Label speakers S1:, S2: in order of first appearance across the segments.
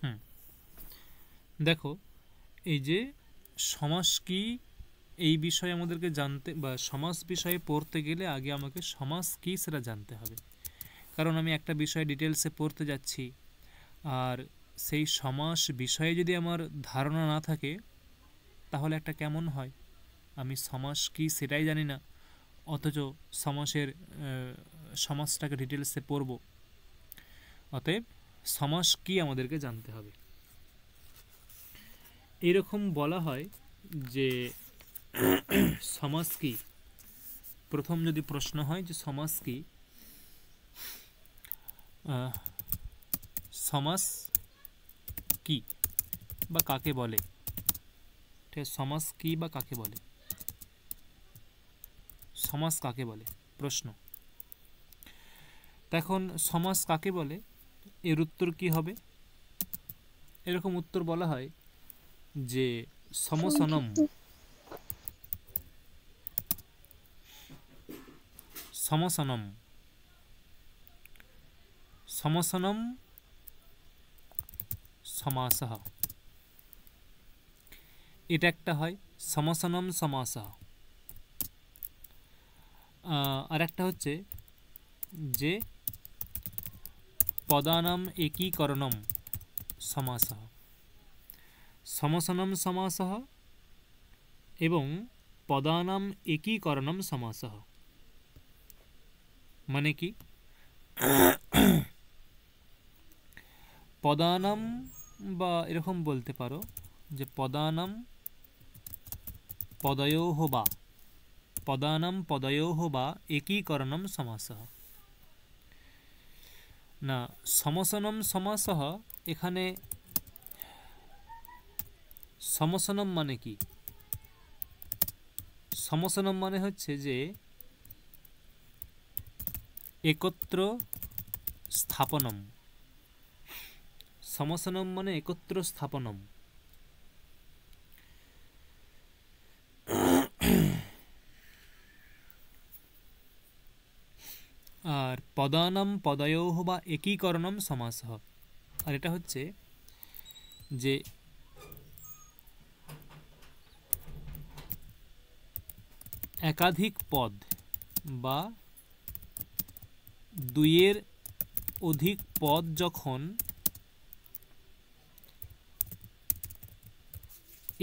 S1: হুম, দেখো এই যে সমাস কি এই বিষয়ে আমাদেরকে জানতে বা সমাস বিষয়ে পড়তে গেলে আগে আমাকে সমাস কি সেটা জানতে হবে। কারণ আমি একটা বিষয় ডিটেলসে পড়তে যাচ্ছি, আর সেই সমাস বিষয়ে যদি আমার ধারণা না থাকে তাহলে একটা কেমন হয়, আমি সমাস কি সেটাই জানি না, অথচ সমাসের সমাসটাকে ডিটেলসে পড়ব। অতএব সমাস কি আমাদেরকে জানতে হবে। এরকম বলা হয় যে সমাস কি, প্রথম যদি প্রশ্ন হয় যে সমাস কি, সমাস কি বা কাকে বলে, ঠিক আছে? সমাস কি বা কাকে বলে, সমাস কাকে বলে প্রশ্ন। এখন সমাস কাকে বলে এর উত্তর কি হবে? এরকম উত্তর বলা হয় যে সমসনম, সমসনম, সমসনম সমাসঃ, এটা একটা হয় সমসনম সমাসঃ। আর একটা হচ্ছে যে পদানাম একীকরণম সমাসঃ, সমসনম সমাসঃ এবং পদানাম একীকরণম সমাসঃ। মানে কি, পদানাম বা এরকম বলতে পারো যে পদানাম পদয়োঃ বা, পদানাম পদয়োঃ বা একীকরণম সমাসঃ। না, সমসনম সমাসঃ, এখানে সমসনম মানে কি? সমসনম মানে হচ্ছে যে একত্র স্থাপনম, সমসনম মানে একত্র স্থাপনম। আর পদানাম পদয়োঃ বা একীকরণম সমাসঃ, আর এটা হচ্ছে যে একাধিক পদ বা দুইয়ের অধিক পদ যখন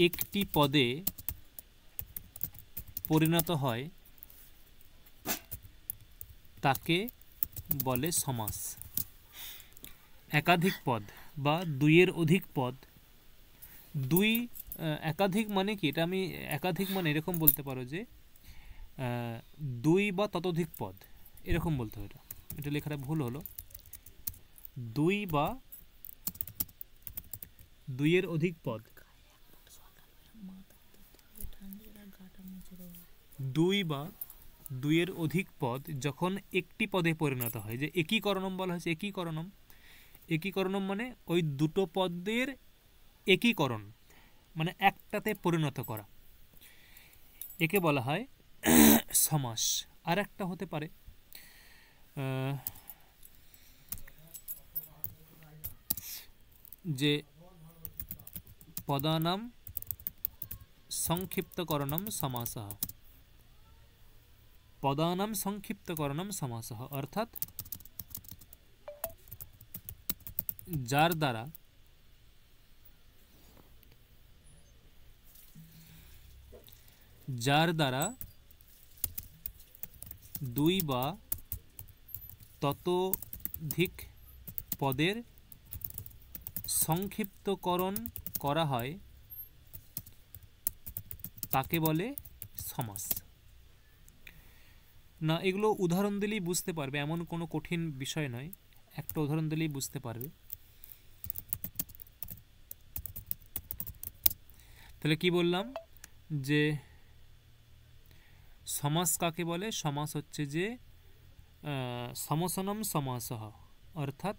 S1: একটি পদে পরিণত হয় তাকে বলে সমাস। একাধিক পদ বা দুইয়ের অধিক পদ, দুই একাধিক মানে কি, এটা আমি একাধিক মানে এরকম বলতে পারো যে দুই বা ততোধিক পদ, এরকম বলতে হয়। এটা লেখাটা ভুল হলো, দুই বা দুইয়ের অধিক পদ, দুই বা দুইয়ের অধিক পদ যখন একটি পদে পরিণত হয়, যে একীকরণম বলা হয়েছে। একীকরণম, একীকরণম মানে ওই দুটো পদের একীকরণ, মানে একটাতে পরিণত করা, একে বলা হয় সমাস। আর একটা হতে পারে যে পদানাম সংক্ষিপ্তকরণম সমাসঃ, পদানাম সংক্ষিপ্তকরণম সমাসঃ, অর্থাৎ যার দ্বারা দুই বা ততোধিক পদের সংক্ষিপ্তকরণ করা হয় তাকে বলে সমাস। না, এগুলো উদাহরণ দিলেই বুঝতে পারবে, এমন কোনো কঠিন বিষয় নয়, একটা উদাহরণ দিলেই বুঝতে পারবে। তাহলে কি বললাম যে সমাস কাকে বলে? সমাস হচ্ছে যে সমসনম সমাসঃ, অর্থাৎ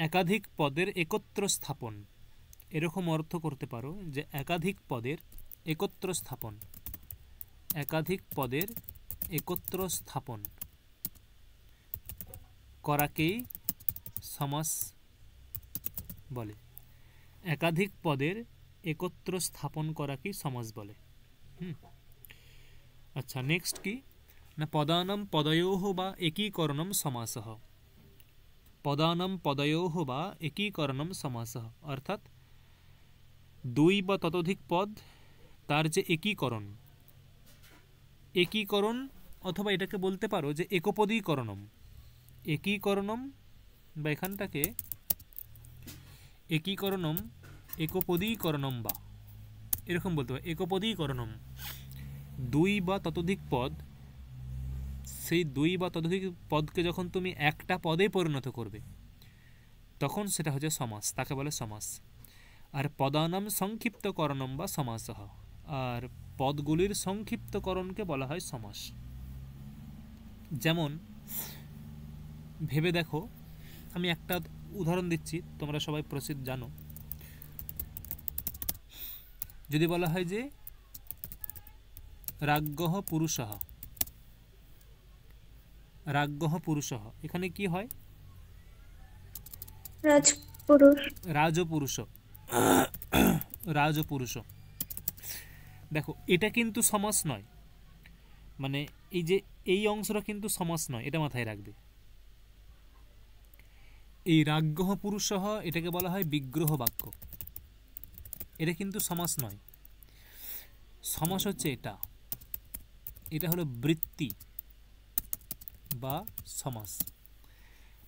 S1: একাধিক পদের একত্র স্থাপন, এরকম অর্থ করতে পারো যে একাধিক পদের একত্র স্থাপন, একাধিক পদের একত্র স্থাপন। করাকেই সমাস বলে। একাধিক পদের একত্র স্থাপন করাকেই সমাস বলে। আচ্ছা, নেক্সট কি না পদানাম পদয়োঃ বা একীকরণম সমাসঃ। পদানাম পদয়োঃ বা একীকরণম সমাসঃ অর্থাৎ দুই বা ততোধিক পদ তার যে একীকরণ, একীকরণ অথবা এটাকে বলতে পারো যে একপদীকরণম। একীকরণম বা এখানটাকে একীকরণম, একপদীকরণম বা এরকম বলতে পারো একপদীকরণম। দুই বা ততোধিক পদ, সেই দুই বা ততোধিক পদকে যখন তুমি একটা পদে পরিণত করবে তখন সেটা হচ্ছে সমাস, তাকে বলে সমাস। আর পদানাম সংক্ষিপ্তকরণম বা সমাসঃ, আর পদগুলির সংক্ষিপ্তকরণকে বলা হয় সমাস। যেমন ভেবে দেখো, আমি একটা উদাহরণ দিচ্ছি, তোমরা সবাই প্রসিদ্ধ জানো। যদি বলা হয় যে রাজ্ঞঃ পুরুষঃ, রাজ্ঞঃ পুরুষঃ, এখানে কি হয়?
S2: রাজপুরুষ।
S1: রাজপুরুষ, রাজপুরুষ। দেখো এটা কিন্তু সমাস নয়, মানে এই যে এই অংশটা কিন্তু সমাস নয়, এটা মাথায় রাখবে। এই রাজ্ঞঃ পুরুষঃ এটাকে বলা হয় বিগ্রহ বাক্য, এটা কিন্তু সমাস নয়। সমাস হচ্ছে এটা, এটা হলো বৃত্তি বা সমাস।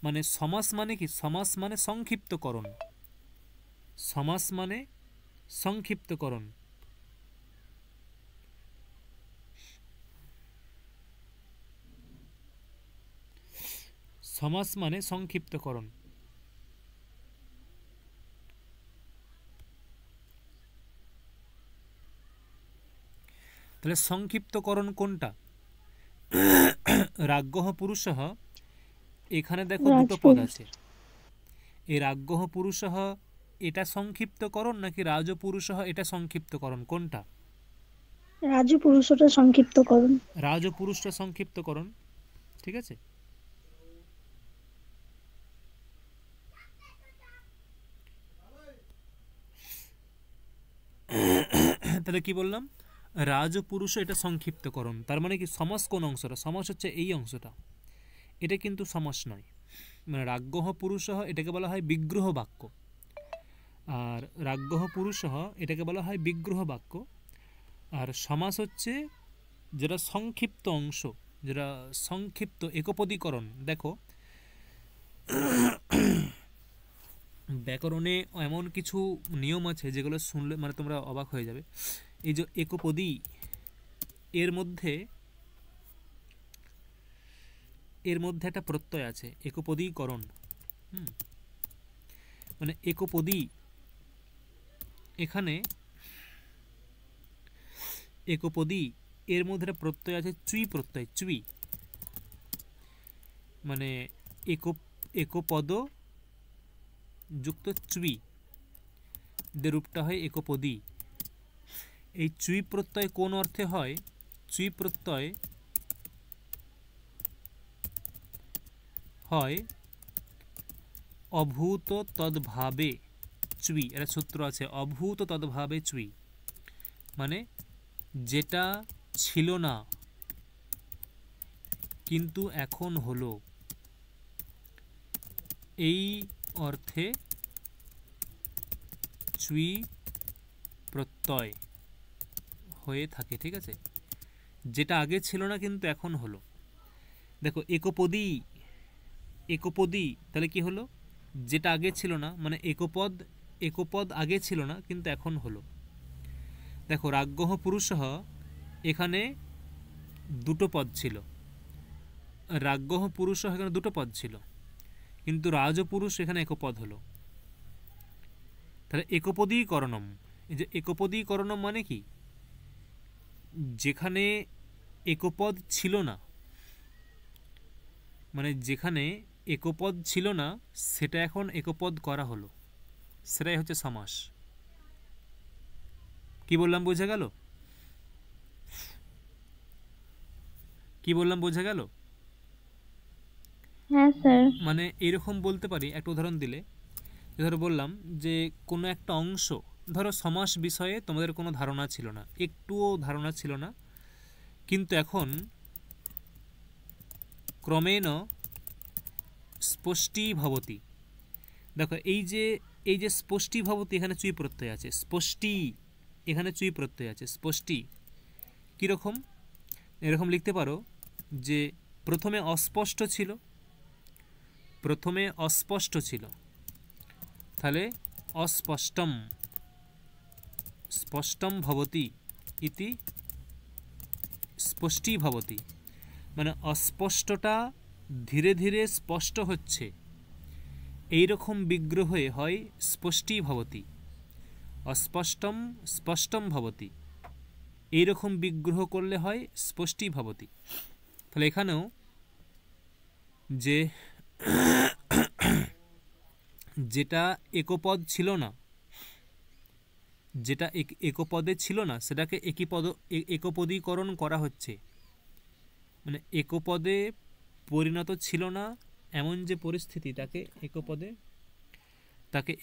S1: মানে সমাস মানে কি? সমাস মানে সংক্ষিপ্তকরণ, সমাস মানে সংক্ষিপ্তকরণ। সমাস মানে সংক্ষিপ্তকরণ। তাহলে সংক্ষিপ্তকরণ কোনটা? রাজ্ঞঃ পুরুষঃ, এখানে দেখো দুটো পদ আছে। এই রাজ্ঞঃ পুরুষঃ এটা সংক্ষিপ্তকরণ নাকি রাজপুরুষঃ এটা সংক্ষিপ্তকরণ, কোনটা?
S2: রাজপুরুষটা সংক্ষিপ্তকরণ।
S1: রাজপুরুষটা সংক্ষিপ্তকরণ, ঠিক আছে। তাহলে কি বললাম? রাজপুরুষ এটা সংক্ষিপ্তকরণ, তার মানে কি সমাস কোন অংশটা? সমাস হচ্ছে এই অংশটা, এটা কিন্তু সমাস নয়। মানে রাজ্ঞঃ পুরুষঃ এটাকে বলা হয় বিগ্রহ বাক্য, আর রাজ্ঞঃ পুরুষঃ এটাকে বলা হয় বিগ্রহ বাক্য। আর সমাস হচ্ছে যেটা সংক্ষিপ্ত অংশ, যেটা সংক্ষিপ্ত একপদীকরণ। দেখো ব্যাকরণে এমন কিছু নিয়ম আছে যেগুলো শুনলে মানে তোমরা অবাক হয়ে যাবে। এই যে একপদী, এর মধ্যে একটা প্রত্যয় আছে, একপদীকরণ। মানে একপদী, এখানে একপদী এর মধ্যে একটা প্রত্যয় আছে চুই প্রত্যয়, চুই মানে একপদ যুক্ত চুই, যে রূপটা হয় একপদী। এই চুই প্রত্যয় কোন অর্থে হয়? চুই প্রত্যয় হয় অভূত তদ্ভাবে চুই, এটা সূত্র আছে, অভূত তদ্ভাবে চুই, মানে যেটা ছিল না কিন্তু এখন হলো, এই অর্থে চুই প্রত্যয় হয়ে থাকে, ঠিক আছে। যেটা আগে ছিল না কিন্তু এখন হলো। দেখো একপদী, একপদী তাহলে কি হলো? যেটা আগে ছিল না, মানে একপদ আগে ছিল না কিন্তু এখন হলো। দেখো রাজ্ঞঃ পুরুষঃ এখানে দুটো পদ ছিল, রাজ্ঞঃ পুরুষঃ এখানে দুটো পদ ছিল, কিন্তু রাজপুরুষ এখানে একপদ হলো। তাহলে একপদীকরণম, এই যে একপদীকরণম মানে কি? যেখানে একপদ ছিল না, মানে যেখানে একপদ ছিল না সেটা এখন একপদ করা হলো, সেটাই হচ্ছে সমাস। কি বললাম বোঝা গেল? কি বললাম বোঝা গেল?
S2: হ্যাঁ স্যার।
S1: মানে এরকম বলতে পারি, একটা উদাহরণ দিলে, ধরো বললাম যে কোনো একটা অংশ, ধরো সমাস বিষয়ে তোমাদের কোনো ধারণা ছিল না, একটুও ধারণা ছিল না, কিন্তু এখন ক্রমেণ স্পষ্টি ভবতি। দেখো এই যে স্পষ্টি ভবতি, এখানে চুই প্রত্যয় আছে, স্পষ্টি এখানে চুই প্রত্যয় আছে, স্পষ্টি কীরকম, এরকম লিখতে পারো যে প্রথমে অস্পষ্ট ছিল, প্রথমে অস্পষ্ট ছিল, তাহলে অস্পষ্টম স্পষ্টম ভবতি ইতি স্পষ্টি ভবতি, মানে অস্পষ্টটা ধীরে ধীরে স্পষ্ট হচ্ছে, এই রকম বিগ্রহে হয় স্পষ্টি ভবতি। অস্পষ্টম স্পষ্টম ভবতি, এইরকম বিগ্রহ করলে হয় স্পষ্টি ভবতি। তাহলে এখানেও যে যেটা একপদ ছিল না, যেটা একপদে ছিল না সেটাকে একপদীকরণ করা হচ্ছে, মানে একপদে পরিণত ছিল না এমন যে পরিস্থিতি, তাকে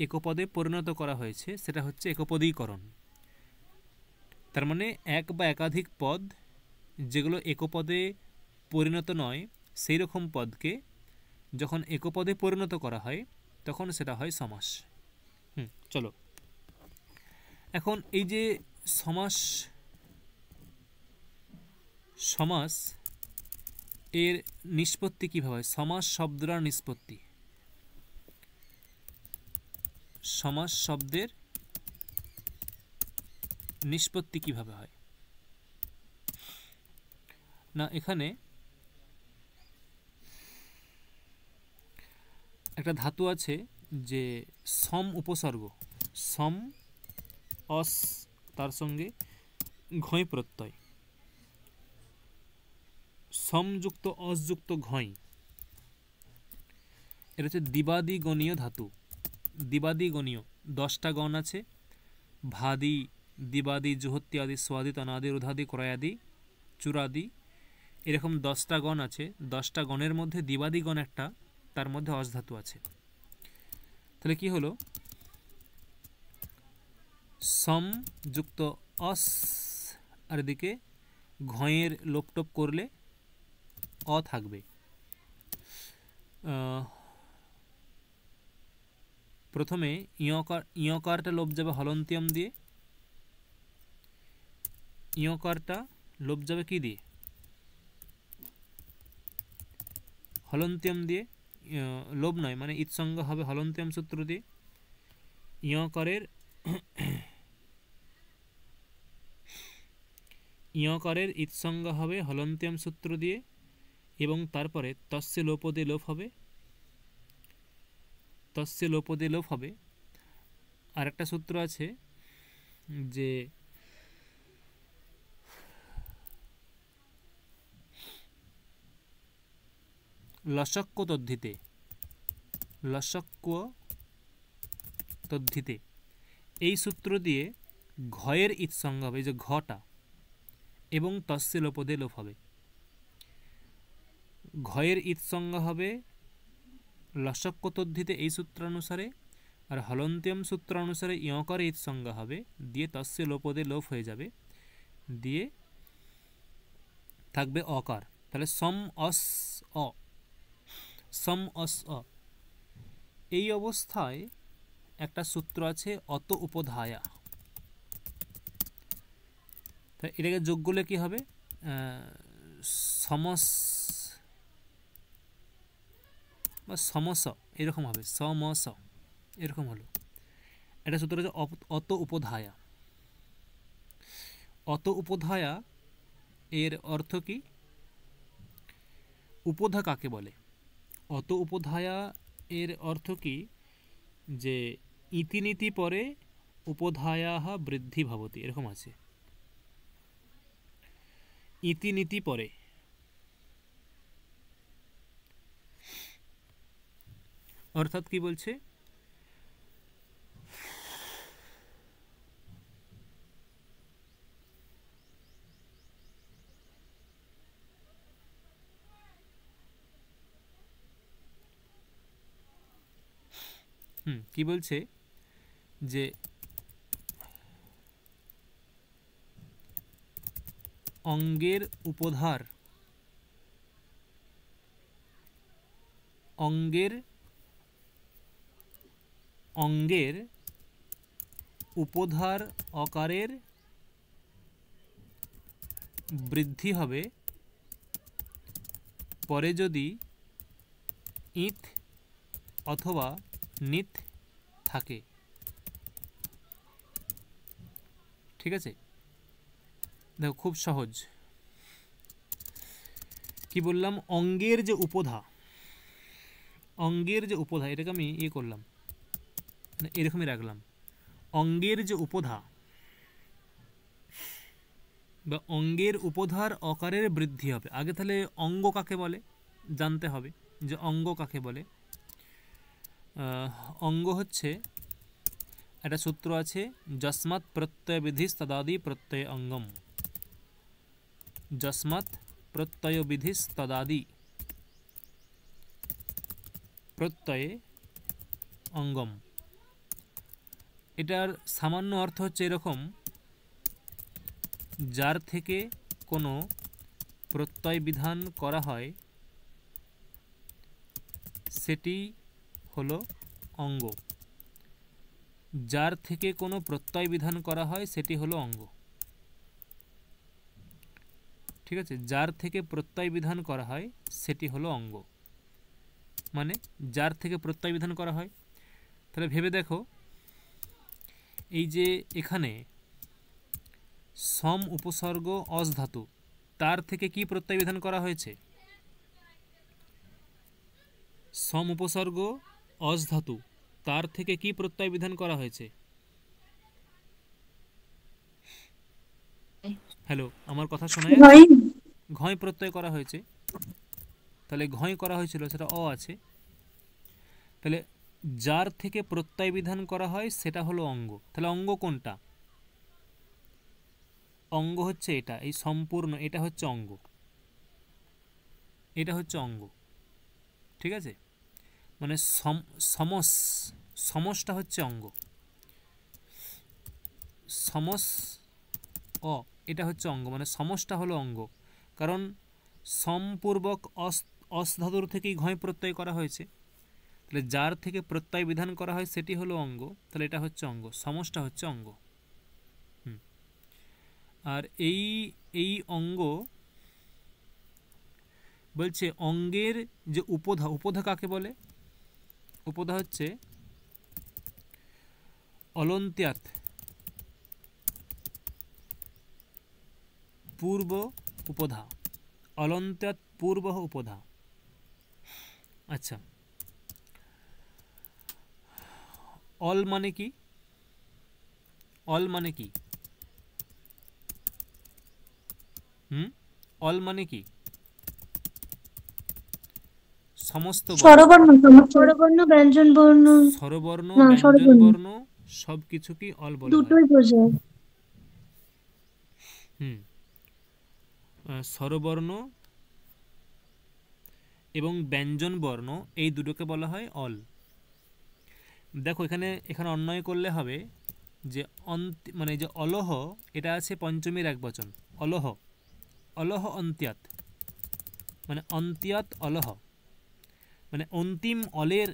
S1: একপদে পরিণত করা হয়েছে, সেটা হচ্ছে একপদীকরণ। তার মানে এক বা একাধিক পদ যেগুলো একপদে পরিণত নয়, সেই রকম পদকে যখন একপদে পরিণত করা হয় তখন সেটা হয় সমাস। চলো এখন এই যে সমাস, সমাস এর নিষ্পত্তি কীভাবে হয়, সমাস শব্দটার নিষ্পত্তি, সমাস শব্দের নিষ্পত্তি কিভাবে হয় না, এখানে একটা ধাতু আছে যে সম উপসর্গ, সম অস, তার সঙ্গে ঘয় প্রত্যয়, সমযুক্ত অসযুক্ত ঘয়, এটা হচ্ছে দ্বিবাদী ধাতু। দ্বিবাদী 10টা গণ আছে, ভাদি, দ্বিবাদী, জুহত্যি আদি, সোয়াদি, তনাদি, রুধাদি, ক্রয়াদি, চুরাদি, এরকম 10টা গণ আছে। 10টা গণের মধ্যে দ্বিবাদী গণ একটা, তার মধ্যে অস ধাতু আছে। তাহলে কি হলো, সম যুক্ত অস, আর এদিকে ঘয়ের লোপটোপ করলে অ থাকবে। প্রথমে ইয়কারটা লোপ যাবে হলন্তিয়াম দিয়ে, ইয়কারটা লোপ যাবে কি দিয়ে, হলন্তিয়াম দিয়ে, লোভ নয় মানে ইৎসঙ্গ হবে হলন্তিয়াম সূত্র দিয়ে। ইয়কারের ইৎসঙ্গ হবে হলন্তিয়াম সূত্র দিয়ে, এবং তারপরে তস্য লোপদে লোপ হবে, তস্য লোপদে লোপ হবে। আর একটা সূত্র আছে যে লশক্য তদ্ধিতে, লশক্য তদ্ধিতে, এই সূত্র দিয়ে ঘয়ের ইৎসঙ্গ হবে, এই যে ঘটা, এবং তস্য লোপদে লোপ হবে। ঘয়ের ইৎসঙ্গ হবে লশক্য তদ্ধিতে এই সূত্রানুসারে, আর হলন্ত্যম সূত্রানুসারে ইয়কার ইৎসঙ্গ হবে, দিয়ে তস্য লোপদে লোপ হয়ে যাবে, দিয়ে থাকবে অকার। তাহলে সম অস অ, সম অস অ। এই অবস্থায় একটা সূত্র আছে অত উপধায়া, তাই এটাকে যোগ করলে কি হবে, সমস বা সমস এরকম হবে, সমস এরকম হলো। এটা সূত্র হচ্ছে অত উপধায়া। অত উপধায়া এর অর্থ কি, উপধা কাকে বলে, অত উপধায়া এর অর্থ কি, যে ইতিনীতি পরে উপধায়া বৃদ্ধি ভবতি, এরকম আছে, ইতিনীতি পরে। অর্থাৎ কি বলছে, কি বলছে যে অঙ্গের উপধার অঙ্গের উপধার অকারের বৃদ্ধি হবে পরে যদি ইথ অথবা নিথ থাকে। ঠিক আছে, দেখো খুব সহজ। কি বললাম, অঙ্গের যে উপধা, এটাকে আমি করলাম, এরকমই রাখলাম। অঙ্গের যে উপধা বা অঙ্গের উপধার অকারের বৃদ্ধি হবে। আগে তাহলে অঙ্গ কাকে বলে জানতে হবে, যে অঙ্গ কাকে বলে। অঙ্গ হচ্ছে, একটা সূত্র আছে, যস্মাৎ প্রত্যয় বিধি তদাদি প্রত্যয় অঙ্গম। যস্মাৎ প্রত্যয় বিধি তদাদি প্রত্যয়ে অঙ্গম। এটার সামান্য অর্থ হচ্ছে এরকম, যার থেকে কোনো প্রত্যয় বিধান করা হয় সেটি হলো অঙ্গ। যার থেকে কোনো প্রত্যয় বিধান করা হয় সেটি হলো অঙ্গ। ঠিক আছে, যার থেকে প্রত্যয় বিধান করা হয় সেটি হলো অঙ্গ, মানে যার থেকে প্রত্যয় বিধান করা হয়। তাহলে ভেবে দেখো, এই যে এখানে সম উপসর্গ অস ধাতু, তার থেকে কি প্রত্যয় বিধান করা হয়েছে? সম উপসর্গ অস ধাতু, তার থেকে কি প্রত্যয় বিধান করা হয়েছে? হ্যালো, আমার কথা শোনা যাচ্ছে? ঘয় প্রত্যয় করা হয়েছে। তাহলে ঘয় করা হয়েছিল, সেটা অ আছে। তাহলে যার থেকে প্রত্যয় বিধান করা হয় সেটা হলো অঙ্গ। তাহলে অঙ্গ কোনটা? অঙ্গ হচ্ছে এটা, এই সম্পূর্ণ এটা হচ্ছে অঙ্গ, এটা হচ্ছে অঙ্গ। ঠিক আছে, মানে সমসটা হচ্ছে অঙ্গ, সমস এটা হচ্ছে অঙ্গ, মানে সমসটা হলো অঙ্গ। কারণ সম্পূর্বক অস ধাতুর থেকেই ঘয় প্রত্যয় করা হয়েছে। তাহলে যার থেকে প্রত্যয় বিধান করা হয় সেটি হলো অঙ্গ, তাহলে এটা হচ্ছে অঙ্গ, সমসটা হচ্ছে অঙ্গ। আর এই অঙ্গ বলছে অঙ্গের যে উপধা, উপধা কাকে বলে? উপধা হচ্ছে অলন্ত্যাৎ পূর্ব উপধা, অলন্ত্যাৎ পূর্ব উপধা। আচ্ছা, অল মানে কি? অল মানে কি? অল মানে কি? সমস্ত
S2: স্বরবর্ণ, স্বরবর্ণ, ব্যঞ্জন বর্ণ,
S1: স্বরবর্ণ
S2: না
S1: ব্যঞ্জন
S2: স্বরবর্ণ
S1: বর্ণ সবকিছুকেই অল বলা হয়।
S2: দুটোই বোঝায়।
S1: স্বরবর্ণ এবং ব্যঞ্জন বর্ণ এই দুটোকে বলা হয় অল। দেখো এখানে অন্বয় করলে হবে যে মানে যে অলহ, এটা আছে পঞ্চমীর এক বচন, অলহ, অলহ অন্ত্যাৎ, মানে অন্ত্যাৎ অলহ, মানে অন্তিম অলের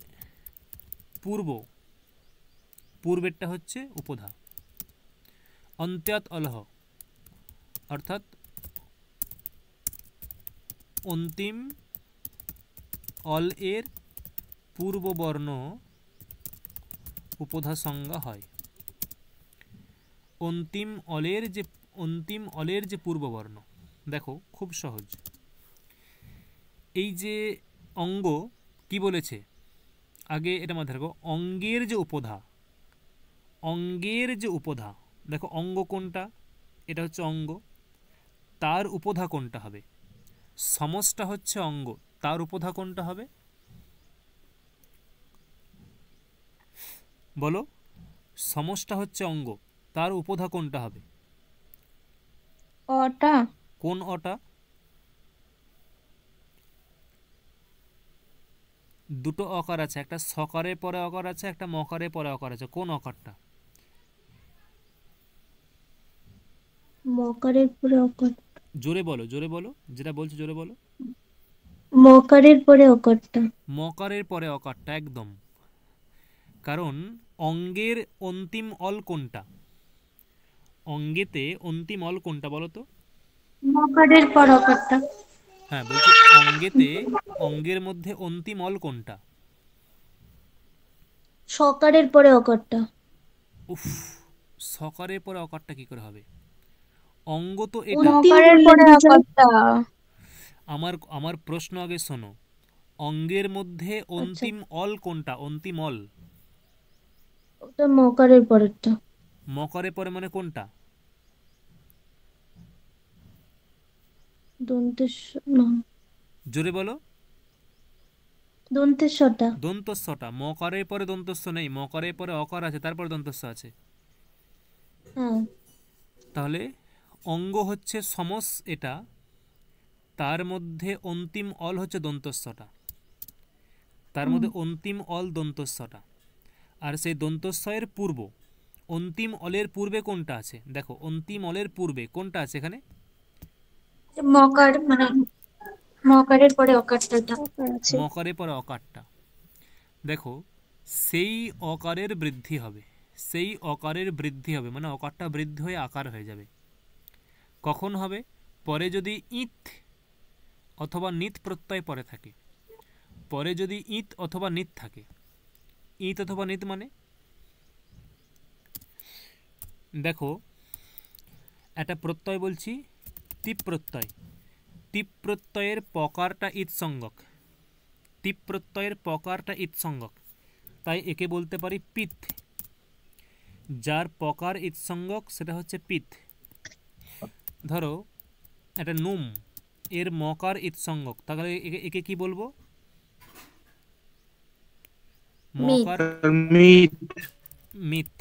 S1: পূর্বেরটা হচ্ছে উপধা। অন্ত্যাৎ অলহ অর্থাৎ অন্তিম অল এর পূর্ববর্ণ উপধা সংজ্ঞা হয়। অন্তিম অলের যে পূর্ববর্ণ, দেখো খুব সহজ। এই যে অঙ্গ কি বলেছে, আগে এটা মাথায় রাখো, অঙ্গের যে উপধা, অঙ্গের যে উপধা, দেখো অঙ্গ কোনটা? এটা হচ্ছে অঙ্গ, তার উপধা কোনটা হবে? সমসটা হচ্ছে অঙ্গ, তার উপধা কোনটা হবে বলো? সমসটা হচ্ছে অঙ্গ, তার উপধা কোনটা হবে?
S2: অটা।
S1: কোন অটা? দুটো অকার আছে, একটা সকারের পরে অকার আছে, একটা মকারের পরে অকার আছে। কোন অকারটা?
S2: মকারের পরে অকার।
S1: জোরে বলো, জোরে বলো, যেটা বলছো জোরে বলো।
S2: মকারের পরে অকারটা।
S1: মকারের পরে অকারটা, একদম। কারণ অঙ্গের অন্তিম অল কোনটা? অঙ্গেতে অন্তিম অল কোনটা বলো তো?
S2: মকারের পর অকারটা।
S1: হ্যাঁ, বলছি অঙ্গেতে, অঙ্গের মধ্যে অন্তিম অল কোনটা?
S2: সকারের পরে অকারটা।
S1: উফ, সকারের পরে অকারটা কি করে হবে? অঙ্গ তো এটা।
S2: অন্তিম
S3: মকারের
S2: বললে
S3: পরে
S2: বুঝায়।
S3: অকারটা।
S1: আমার আমার প্রশ্ন আগে শোনো। অঙ্গের মধ্যে
S2: আচ্ছা,
S1: অন্তিম অল কোনটা? অন্তিম অল
S2: ওটা মকারের পরেরটা।
S1: মকারে পরে মানে কোনটা?
S2: না,
S1: জোরে বলো।
S2: দন্তেশ্বরটা।
S1: দন্তস্বটা। মকারের পরে দন্তস্ব নেই, মকারের পরে অকার আছে, তারপরে দন্তস্ব আছে।
S2: হ্যাঁ।
S1: তাহলে অঙ্গ হচ্ছে সমস, এটা তার মধ্যে অন্তিম অল হচ্ছে দন্তস্বটা, তার
S2: হুম।
S1: মধ্যে অন্তিম অল দন্তস্বটা। আর সেই দন্তস্বয়ের পূর্ব, অন্তিম অলের পূর্বে কোনটা আছে? দেখো অন্তিম অলের পূর্বে কোনটা আছে এখানে?
S2: মকার মানে মকারের পরে অকারটা এটা।
S3: অকার আছে।
S1: মকারে পরে অকারটা। দেখো সেই অকারের বৃদ্ধি হবে, সেই অকারের বৃদ্ধি হবে, মানে অকারটা বৃদ্ধি হয়ে আকার হয়ে যাবে। কখন হবে? পরে যদি ইত অথবা নিত প্রত্যয় পরে থাকে, পরে যদি ইত অথবা নিত থাকে। ইত অথবা নিত মানে, দেখো একটা প্রত্যয় বলছি, টিপ প্রত্যয়। টিপ প্রত্যয়ের পকারটা ইত সঙ্গক, টিপ প্রত্যয়ের পকারটা ইত সঙ্গক, তাই একে বলতে পারি পিত। যার পকার ইত সঙ্গক সেটা হচ্ছে পিত। ধরো একটা নুম, এর মকার ইত সঙ্গক, তাহলে একে কি বলবো?
S2: মিথ।
S1: মকার
S4: মিট।
S1: মিথ।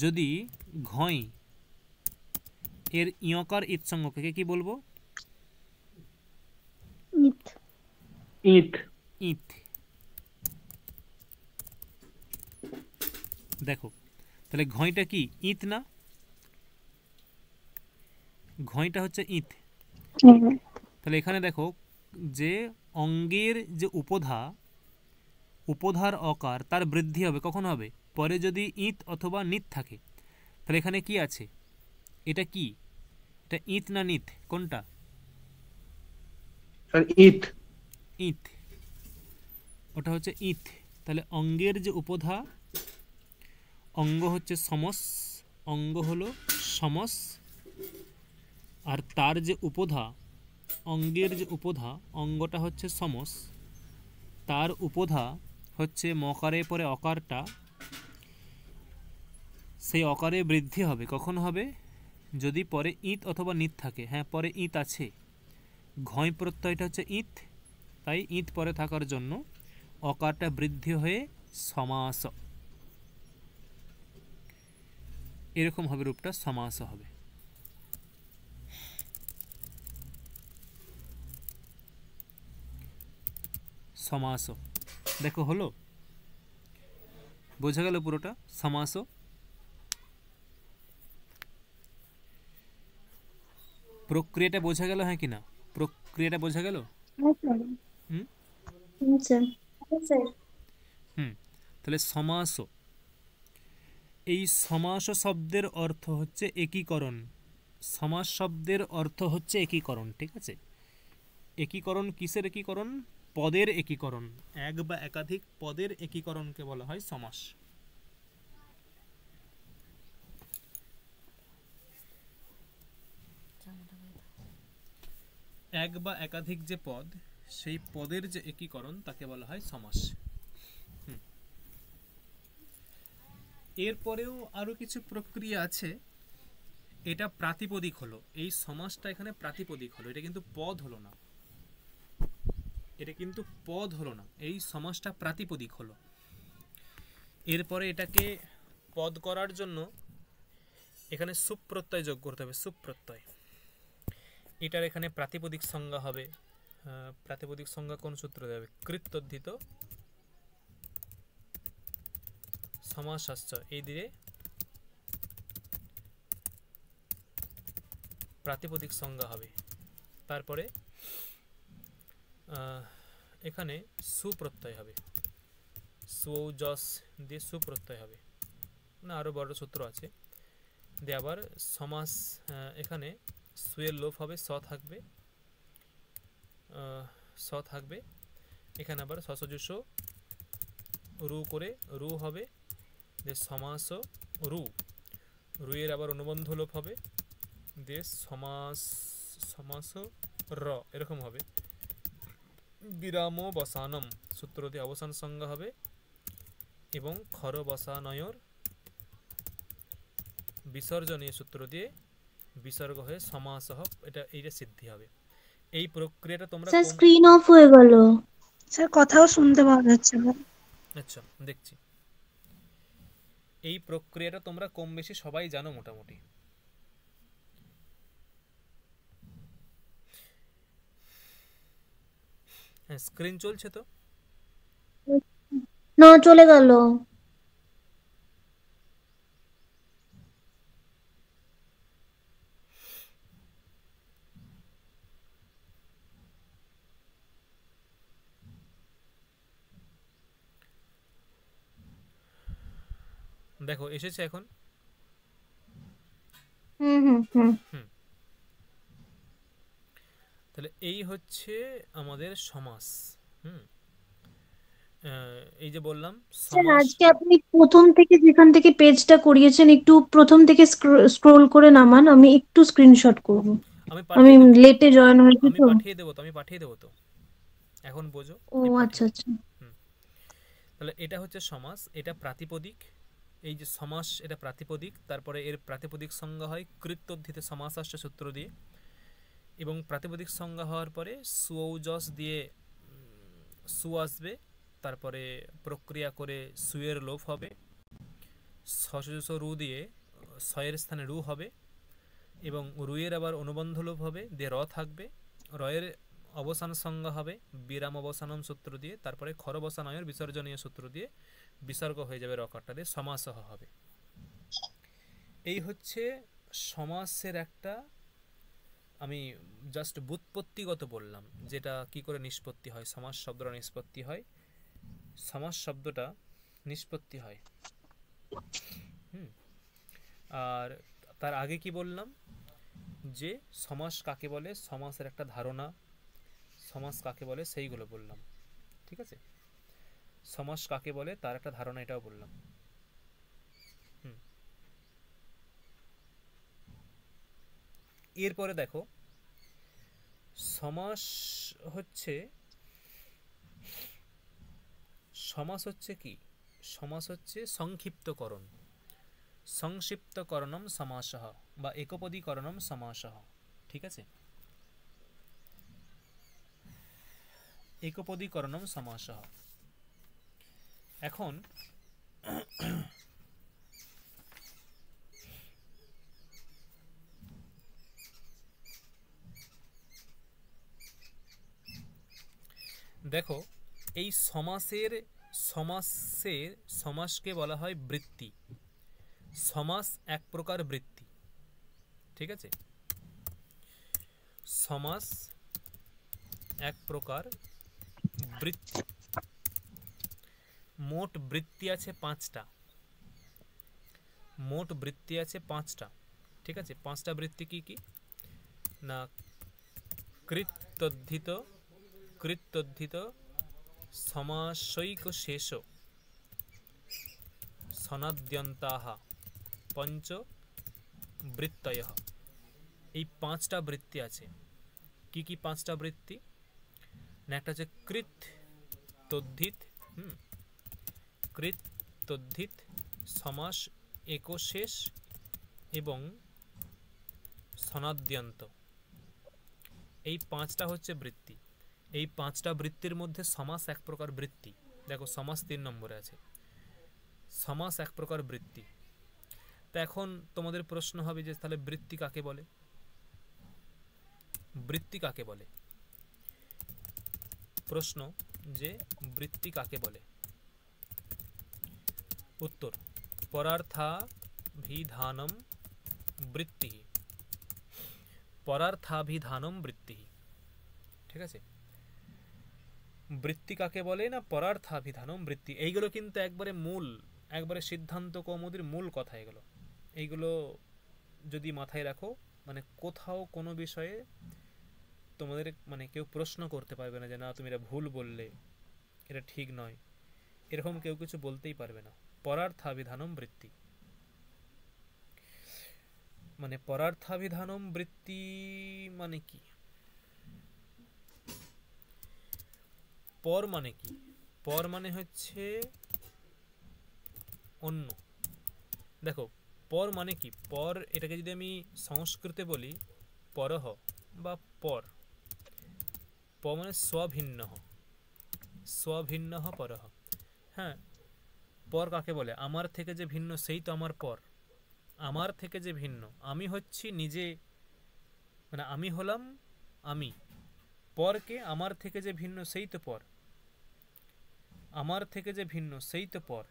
S1: যদি ঘয়, এর ইয়কার ইত সঙ্গক, একে কি বলবো?
S2: মিথ।
S4: ইট।
S1: ইত। দেখো তাহলে ঘয়টা কি? ইত না? ঘয়টা হচ্ছে ইত। তাহলে এখানে দেখো যে অঙ্গের যে উপধা, উপধার অকার তার বৃদ্ধি হবে, কখন হবে? পরে যদি ইত অথবা নিত থাকে। তাহলে এখানে কি আছে? এটা কি? এটা ইত না নিত? কোনটা?
S4: ইট।
S1: ইত। ওটা হচ্ছে ইত। তাহলে অঙ্গের যে উপধা, অঙ্গ হচ্ছে সমস, অঙ্গ হলো সমস, আর তার যে উপধা, অঙ্গের যে উপধা, অঙ্গটা হচ্ছে সমস, তার উপধা হচ্ছে মকারে পরে অকারটা, সেই অকারে বৃদ্ধি হবে। কখন হবে? যদি পরে ইত অথবা নিত থাকে। হ্যাঁ, পরে ইত আছে, ঘয় প্রত্যয়টা হচ্ছে ইত, তাই ইত পরে থাকার জন্য অকারটা বৃদ্ধি হয়ে সমাস, এরকম হবে, রূপটা সমাস হবে। সমাস, দেখো হলো, বোঝা গেল পুরোটা? সমাস। প্রক্রিয়াটা বোঝা গেল, হ্যাঁ কি না? প্রক্রিয়াটা বোঝা গেল? হুম
S2: আচ্ছা।
S1: হুম তাহলে সমাস, এই সমাস শব্দের অর্থ হচ্ছে একীকরণ। সমাস শব্দের অর্থ হচ্ছে একীকরণ, ঠিক আছে? একীকরণ কিসের একীকরণ? পদের একীকরণ। এক বা একাধিক পদের একীকরণকে বলা হয় সমাস। এক বা একাধিক যে পদ, সেই পদের যে একীকরণ তাকে বলা হয় সমাস। এরপরেও আরো কিছু প্রক্রিয়া আছে। এটা প্রাতিপদিক হলো, এই সমাসটা এখানে প্রাতিপদিক হলো, এটা কিন্তু পদ হলো না, এটা কিন্তু পদ হলো না, এই সমাসটা প্রাতিপদিক হলো। এরপরে এটাকে পদ করার জন্য এখানে সুপ্রত্যয় যোগ করতে হবে, সুপ্রত্যয়। এটার এখানে প্রাতিপদিক সংজ্ঞা হবে প্রাতিপদিক সংজ্ঞা কোন সূত্র দেবে? কৃত্তদ্ধিত সমাসাশ্চ এই দিয়ে প্রাতিপদিক সংজ্ঞা হবে। তারপরে এখানে সুপ্রত্যয় হবে, সৌজস দিয়ে সুপ্রত্যয় হবে না, আরও বড় সূত্র আছে। দিয়ে আবার সমাস, এখানে সুয়ের লোপ হবে, থাকবে থাকবে। এখানে আবার সসজুষ রু করে রু হবে, যে সমাস রু, রুয়ের আবার অনুবন্ধ লোপ হবে, দিয়ে সমাস র এরকম হবে। বিরাম বসানম সূত্র দিয়ে অবসান সংজ্ঞা হবে, এবং খর বসানয়র বিসর্জনীয় সূত্র দিয়ে বিসর্গ হয়ে সমাস এইটা সিদ্ধি হবে। এই প্রক্রিয়াটা তোমরা
S2: স্যার স্ক্রিন অফ হয়ে গেল।
S3: স্যার কথাও শুনতে পাওয়া যাচ্ছে না।
S1: আচ্ছা দেখছি। এই প্রক্রিয়াটা তোমরা কম বেশি সবাই জানো মোটামুটি। হ্যাঁ, স্ক্রিন চলছে তো?
S2: না, চলে গেল।
S1: দেখো এসেছে এখন।
S2: হুম হুম হুম।
S1: তাহলে এই হচ্ছে আমাদের সমাস। এই যে বললাম
S2: স্যার
S1: সমাস।
S2: আজকে আপনি প্রথম থেকে যেখান থেকে পেজটা করিয়েছেন একটু প্রথম থেকে স্ক্রোল করে নামান, আমি একটু স্ক্রিনশট করব।
S1: আমি
S2: আমি
S1: পাঠিয়ে দেবো,
S2: লেটে জয়েন হয়েছি
S1: আমি
S2: তো।
S1: পাঠিয়ে দেবো তো, এখন বোঝো।
S2: ও
S1: আমি
S2: আচ্ছা
S1: পাঠিয়ে
S2: আচ্ছা।
S1: তাহলে এটা হচ্ছে সমাস, এটা প্রাতিপদিক। এই যে সমাস এটা প্রাতিপদিক, তারপরে এর প্রাতিপদিক সংজ্ঞা হয় কৃত্তদ্ধিতে সমাসাশ্চ সূত্র দিয়ে, এবং প্রাতিপদিক সংজ্ঞা হওয়ার পরে সুঔজস দিয়ে সু আসবে, তারপরে প্রক্রিয়া করে সুয়ের লোপ হবে, সসজস রু দিয়ে সয়ের স্থানে রু হবে, এবং রুয়ের আবার অনুবন্ধ লোপ হবে, দিয়ে র থাকবে, রয়ের অবসান সংজ্ঞা হবে বিরাম অবসানম সূত্র দিয়ে, তারপরে খর বসানয়ের বিসর্জনীয় সূত্র দিয়ে বিসর্গ হয়ে যাবে রকারটা দিয়ে, সমাসহ হবে। এই হচ্ছে সমাসের একটা, আমি জাস্ট ব্যুৎপত্তিগত বললাম যেটা কি করে নিষ্পত্তি হয়, সমাস শব্দটা নিষ্পত্তি হয়, সমাস শব্দটা নিষ্পত্তি হয়। আর তার আগে কি বললাম, যে সমাস কাকে বলে, সমাসের একটা ধারণা, সমাস কাকে বলে সেইগুলো বললাম। ঠিক আছে, সমাস কাকে বলে তার একটা ধারণা এটাও বললাম। এরপরে দেখো সমাস হচ্ছে কি, সমাস হচ্ছে সংক্ষিপ্তকরণ, সংক্ষিপ্তকরণম সমাসঃ বা একপদীকরণম সমাসঃ। ঠিক আছে, একপদীকরণম সমাসঃ। এখন দেখো এই সমাসকে বলা হয় বৃত্তি। সমাস এক প্রকার বৃত্তি। ঠিক আছে, সমাস এক প্রকার বৃত্তি। মোট বৃত্তি আছে পাঁচটা, ঠিক আছে, পাঁচটা বৃত্তি কি কি না, কৃত্তদ্ধিত সমাসৈক শেষ সনাদ্যন্তাহ পঞ্চ বৃত্তয়ঃ। এই পাঁচটা বৃত্তি আছে। কি কি পাঁচটা বৃত্তি না, একটা হচ্ছে কৃত্তদ্ধিত সমাস একশেষ এবং সনাদ্যন্ত, এই পাঁচটা হচ্ছে বৃত্তি। এই পাঁচটা বৃত্তির মধ্যে সমাস এক প্রকার বৃত্তি। দেখো সমাস 3 নম্বরে আছে, সমাস এক প্রকার বৃত্তি। তা এখন তোমাদের প্রশ্ন হবে যে তাহলে বৃত্তি কাকে বলে, প্রশ্ন যে বৃত্তি কাকে বলে? উত্তর পরার্থাভিধানম বৃত্তি। পরার্থাভিধানম বৃত্তি। ঠিক আছে, বৃত্তি কাকে বলে না পরার্থাভিধানম বৃত্তি। এইগুলো কিন্তু একবারে মূল, একবারে সিদ্ধান্ত কৌমুদীর মূল কথা। এইগুলো যদি মাথায় রাখো, মানে কোথাও কোনো বিষয়ে তোমাদের মানে কেউ প্রশ্ন করতে পারবে না যে না তুমি এটা ভুল বললে, এটা ঠিক নয়, এরকম কেউ কিছু বলতেই পারবে না। পরার্থাভিধানম বৃত্তি মানে পরার্থাভিধানম বৃত্তি মানে কি? পর মানে কি? পর মানে হচ্ছে অন্য। দেখো পর মানে কি? পর এটাকে যদি আমি সংস্কৃতে বলি পরহ বা পর, প মানে স্বভিন্ন, স্বভিন্ন পরহ। হ্যাঁ, পর কাকে বলে? আমার থেকে যে ভিন্ন সেই তো আমার পর। আমার থেকে যে ভিন্ন, আমি হচ্ছি নিজে, মানে আমি হলাম আমি। পরকে আমার থেকে যে ভিন্ন সেই তো পর, আমার থেকে যে ভিন্ন সেই তো পর।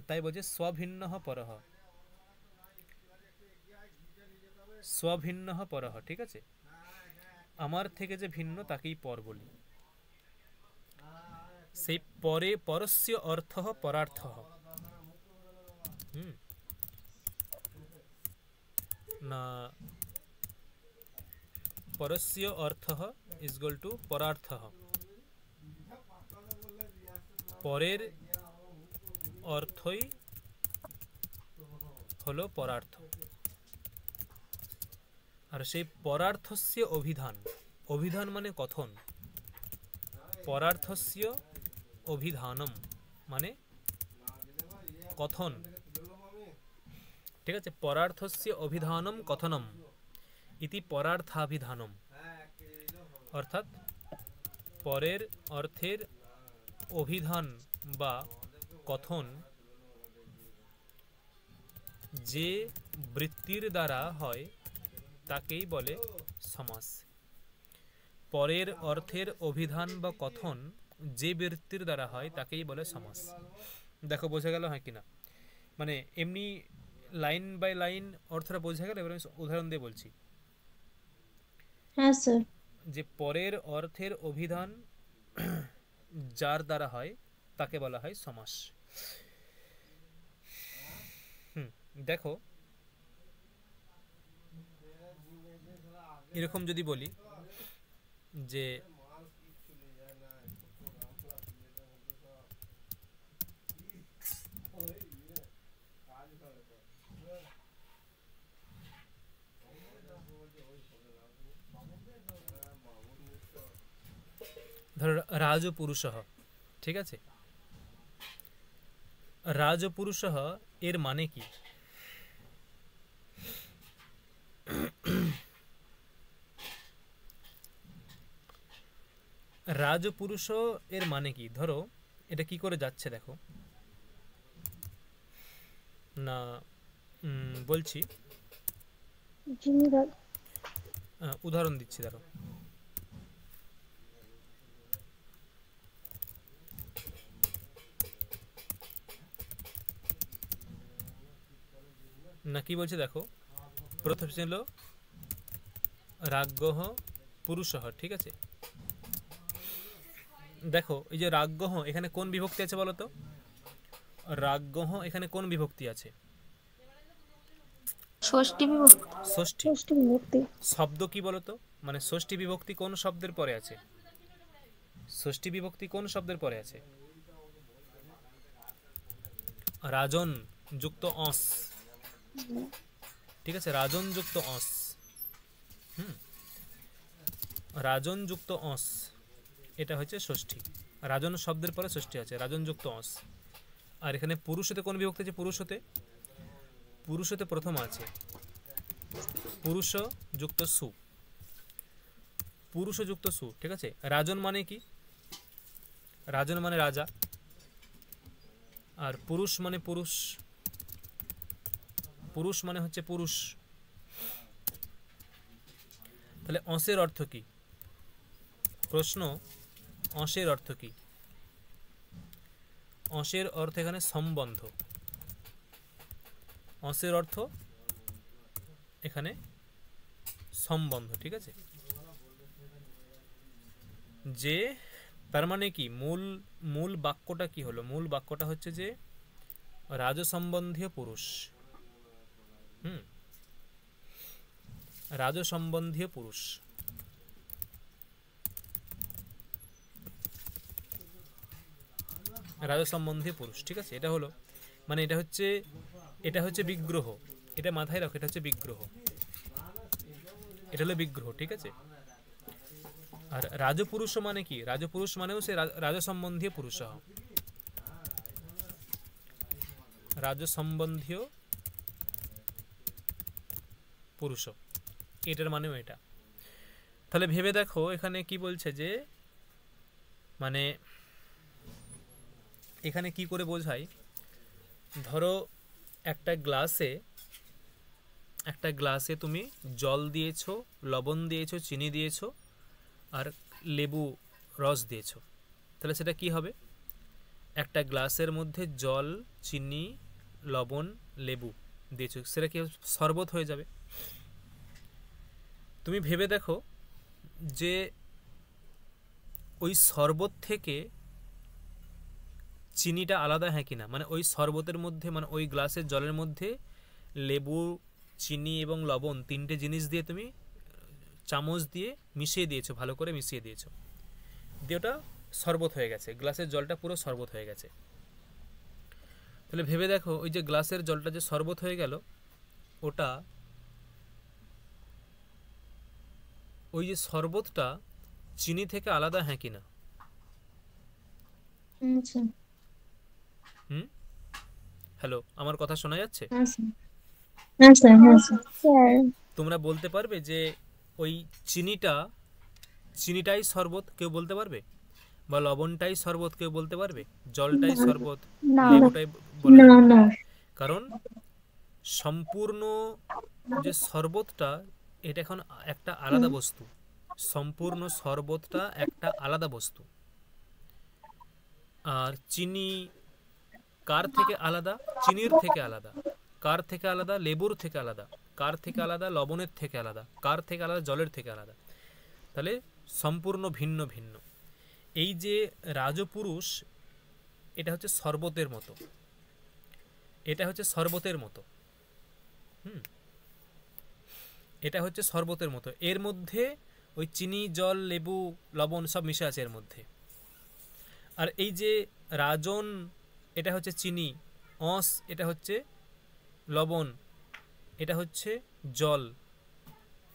S1: তাই বলছে স্বভিন্ন পরহ, স্বভিন্ন পরহ। ঠিক আছে, আমার থেকে যে ভিন্ন তাকেই পর বলি। সেই পরে পরস্য অর্থ পরার্থ। না, পরস্য অর্থ ইজ ইকুয়াল টু পরার্থ। পরের অর্থই হলো পরার্থ। আর সেই পরার্থস্য অভিধান, অভিধান মানে কথন, পরার্থস্য অভিধানম মানে কথন। ঠিক আছে, পরার্থস্য অভিধানম কথনম ইতি পরার্থাভিধানম। অর্থাৎ পরের অর্থের অভিধান বা কথন যে বৃত্তির দ্বারা হয় তাকেই বলে সমাস। পরের অর্থের অভিধান বা কথন যে বৃত্তির দ্বারা হয় তাকেই বলে সমাস। দেখো বোঝা গেল হয় কিনা? মানে এমনি লাইন বাই লাইন অর্থটা বোঝা গেল। এবার আমি উদাহরণ দিয়ে বলছি।
S2: হ্যাঁ স্যার।
S1: যে পরের অর্থের অভিধান যার দ্বারা হয় তাকে বলা হয় সমাস। দেখো এরকম যদি বলি যে ধরো রাজপুরুষঃ, ঠিক আছে, রাজপুরুষঃ এর মানে কি? রাজপুরুষ এর মানে কি? ধরো এটা কি করে যাচ্ছে দেখো না, বলছি, উদাহরণ দিচ্ছি। ধরো না কি বলছে দেখো, প্রথম ছিল রাজ্ঞঃ পুরুষঃ। ঠিক আছে, দেখো এই যে রাজ্ঞঃ এখানে কোন বিভক্তি আছে বলো তো? রাজ্ঞঃ এখানে কোন বিভক্তি আছে?
S2: ষষ্ঠী বিভক্তি।
S1: ষষ্ঠী।
S3: ষষ্ঠী বিভক্তি।
S1: শব্দ কি বলো তো? মানে ষষ্ঠী বিভক্তি কোন শব্দের পরে আছে? ষষ্ঠী বিভক্তি কোন শব্দের পরে আছে? রাজন যুক্ত অস। ঠিক আছে, রাজন যুক্ত অস। রাজন যুক্ত অস, এটা হচ্ছে ষষ্ঠী। রাজন শব্দের পরে ষষ্ঠী আছে, রাজন যুক্ত অস। আর এখানে পুরুষতে কোন বিভক্তি আছে? পুরুষতে, পুরুষতে প্রথম আছে পুরুষ যুক্ত সু, পুরুষ যুক্ত সু। ঠিক আছে, রাজন মানে কি? রাজন মানে রাজা, আর পুরুষ মানে পুরুষ, পুরুষ মানে হচ্ছে পুরুষ। তাহলে অসের অর্থ কি? প্রশ্ন অংশের অর্থ কি? অংশের অর্থ এখানে সম্বন্ধ। অংশের অর্থ এখানে সম্বন্ধ, ঠিক আছে? যে তার মানে কি মূল বাক্যটা কি হলো? মূল বাক্যটা হচ্ছে যে রাজসম্বন্ধীয় পুরুষ। রাজসম্বন্ধীয় পুরুষ। রাজসম্বন্ধীয় পুরুষ, ঠিক আছে? এটা হলো মানে এটা হচ্ছে বিগ্রহ। এটা মাথায় রাখো, এটা হচ্ছে বিগ্রহ। এটা হলো বিগ্রহ, ঠিক আছে? আর রাজপুরুষ মানে কি? রাজপুরুষ মানেও সে রাজসম্বন্ধীয় পুরুষ। রাজসম্বন্ধীয় পুরুষ, এটার মানেও এটা। তাহলে ভেবে দেখো এখানে কি বলছে যে মানে এখানে কি করে বোঝায়? ধরো একটা গ্লাসে তুমি জল দিয়েছো, লবণ দিয়েছো, চিনি দিয়েছো আর লেবু রস দিয়েছো। তাহলে সেটা কি হবে? একটা গ্লাসের মধ্যে জল, চিনি, লবণ, লেবু দিয়েছো, সেটা কি শরবত হয়ে যাবে। তুমি ভেবে দেখো যে ওই শরবত থেকে চিনিটা আলাদা হ্যাঁ কিনা? মানে ওই শরবতের মধ্যে, মানে ওই গ্লাসের জলের মধ্যে লেবু, চিনি এবং লবণ তিনটে জিনিস দিয়ে তুমি চামচ দিয়ে মিশিয়ে দিয়েছো, ভালো করে মিশিয়ে দিয়েছো, দিয়ে ওটা শরবত হয়ে গেছে। গ্লাসের জলটা পুরো শরবত হয়ে গেছে। তাহলে ভেবে দেখো ওই যে গ্লাসের জলটা যে শরবত হয়ে গেল, ওটা ওই যে শরবতটা চিনি থেকে আলাদা হ্যাঁ কিনা?
S2: আচ্ছা।
S1: হ্যালো, আমার কথা শোনা যাচ্ছে?
S2: হ্যাঁ স্যার, হ্যাঁ স্যার, হ্যাঁ স্যার।
S1: তোমরা বলতে পারবে যে ওই চিনিটাই শরবত কেউ বলতে পারবে? বা লবণটাই শরবত কেউ বলতে পারবে? জলটাই শরবত, লেবুটাই বলা যাবে না। কারণ সম্পূর্ণ যে শরবতটা, এটা এখন একটা আলাদা বস্তু। সম্পূর্ণ শরবতটা একটা আলাদা বস্তু। আর চিনি কার থেকে আলাদা? চিনির থেকে আলাদা। কার থেকে আলাদা? লেবুর থেকে আলাদা। কার থেকে আলাদা? লবণের থেকে আলাদা। কার থেকে আলাদা? জলের থেকে আলাদা। তাহলে সম্পূর্ণ ভিন্ন ভিন্ন। এই যে রাজপুরুষ, এটা হচ্ছে শরবতের মতো। এটা হচ্ছে শরবতের মতো। এটা হচ্ছে শরবতের মতো। এর মধ্যে ওই চিনি, জল, লেবু, লবণ সব মিশে আছে এর মধ্যে। আর এই যে রাজন, এটা হচ্ছে চিনি, অঁস এটা হচ্ছে লবণ, এটা হচ্ছে জল,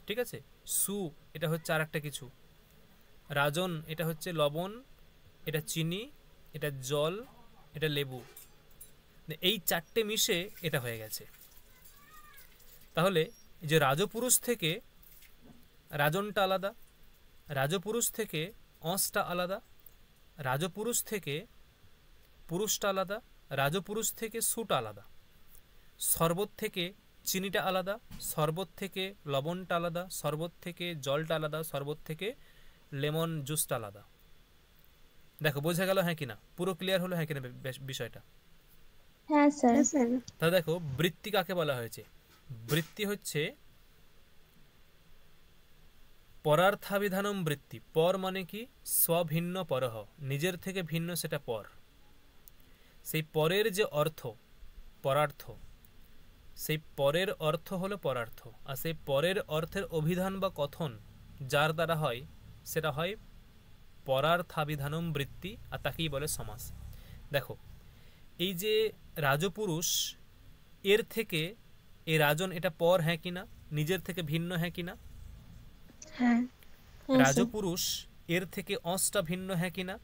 S1: ঠিক আছে? সু এটা হচ্ছে আর একটা কিছু। রাজন এটা হচ্ছে লবণ, এটা চিনি, এটা জল, এটা লেবু। এই চারটে মিশে এটা হয়ে গেছে। তাহলে যে রাজপুরুষ থেকে রাজনটা আলাদা, রাজপুরুষ থেকে অঁসটা আলাদা, রাজপুরুষ থেকে পুরুষটা আলাদা, রাজপুরুষ থেকে সুটা আলাদা, শরবত থেকে চিনিটা আলাদা, শরবত থেকে লবণটা আলাদা, শরবত থেকে জলটা আলাদা, শরবত থেকে লেমন জুসটা আলাদা। দেখো বোঝা গেল হ্যাঁ কিনা? পুরো ক্লিয়ার হলো হ্যাঁ কিনা বিষয়টা?
S2: হ্যাঁ স্যার।
S1: তাহলে দেখো বৃত্তি কাকে বলা হয়েছে? বৃত্তি হচ্ছে পরার্থাবিধানম বৃত্তি। পর মানে কি? স্বভিন্ন পরহ, নিজের থেকে ভিন্ন সেটা পর। সেই পরের যে অর্থ, পরার্থ, সেই পরের অর্থ হলো পরার্থ। আর সেই পরের অর্থের অভিধান বা কথন যার দ্বারা হয়, সেটা হয় পরার্থাবিধানম বৃত্তি, আর তাকেই বলে সমাস। দেখো এই যে রাজপুরুষ, এর থেকে এই রাজন, এটা পর হ্যাঁ কিনা? নিজের থেকে ভিন্ন হ্যাঁ কিনা?
S3: হ্যাঁ।
S1: রাজপুরুষ এর থেকে অংশটা ভিন্ন হ্যাঁ কিনা?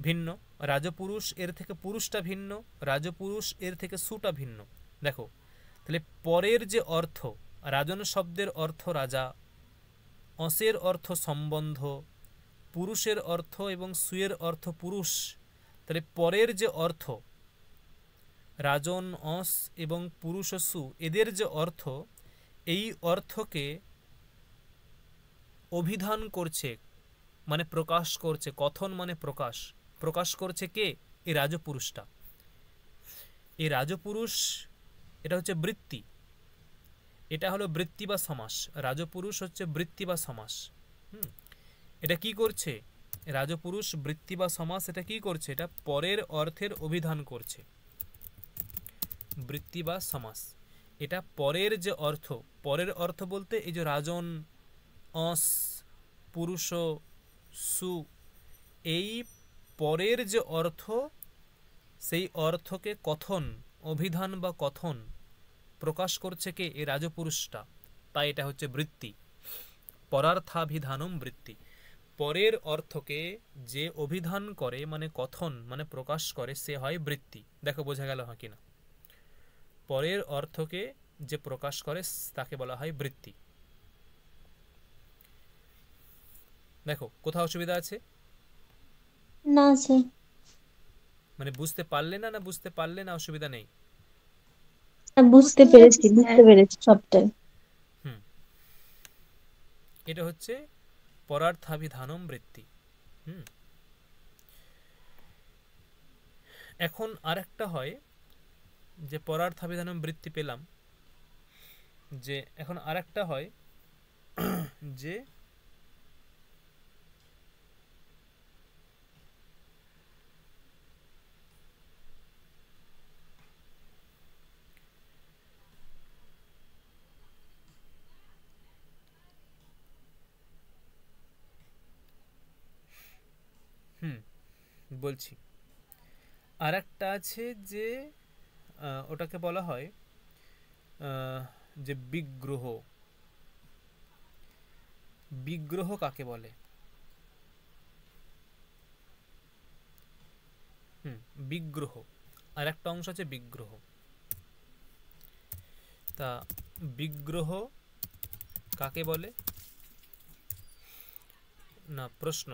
S1: ভিন্ন। রাজপুরুষ এর থেকে পুরুষটা ভিন্ন, রাজপুরুষ এর থেকে সুটা ভিন্ন। দেখো তাহলে পরের যে অর্থ, রাজন শব্দের অর্থ রাজা, অংশের অর্থ সম্বন্ধ, পুরুষের অর্থ এবং সুয়ের অর্থ পুরুষ। তাহলে পরের যে অর্থ রাজন, অংশ এবং পুরুষ ও সু, এদের যে অর্থ, এই অর্থকে অভিধান করছে মানে প্রকাশ করছে, কথন মানে প্রকাশ, প্রকাশ করছে কে? এই রাজপুরুষটা। এই রাজপুরুষ এটা হচ্ছে বৃত্তি, এটা হলো বৃত্তি বা সমাস। রাজপুরুষ হচ্ছে বৃত্তি বা সমাস। এটা কি করছে? রাজপুরুষ বৃত্তি বা সমাস এটা কি করছে? এটা পরের অর্থের অভিধান করছে। বৃত্তি বা সমাস এটা পরের যে অর্থ, পরের অর্থ বলতে এই যে রাজন, অস, পুরুষ, সু, এই পরের যে অর্থ, সেই অর্থকে কথন, অভিধান বা কথন প্রকাশ করছে কে? এই রাজপুরুষটা। তাই এটা হচ্ছে বৃত্তি। পরার্থাভিধানম বৃত্তি। পরের অর্থকে যে অভিধান করে মানে কথন মানে প্রকাশ করে সে হয় বৃত্তি। দেখো বোঝা গেল হয় কিনা? পরের অর্থকে যে প্রকাশ করে তাকে বলা হয় বৃত্তি। দেখো কোথাও অসুবিধা আছে?
S2: না স্যার।
S1: মানে বুঝতে পারলে না, না বুঝতে পারলে না, অসুবিধা নেই?
S2: বুঝতে পেরেছি, বুঝতে পেরেছি সবটাই।
S1: এটা হচ্ছে পরার্থাভিধানম বৃত্তি। এখন আরেকটা হয় যে পরার্থাভিধানম বৃত্তি পেলাম, যে এখন আরেকটা হয় যে বলছি আরেকটা আছে যে ওটাকে বলা হয় যে বিগ্রহ। বিগ্রহ কাকে বলে? বিগ্রহ আর একটা অংশ আছে বিগ্রহ। তা বিগ্রহ কাকে বলে? না প্রশ্ন।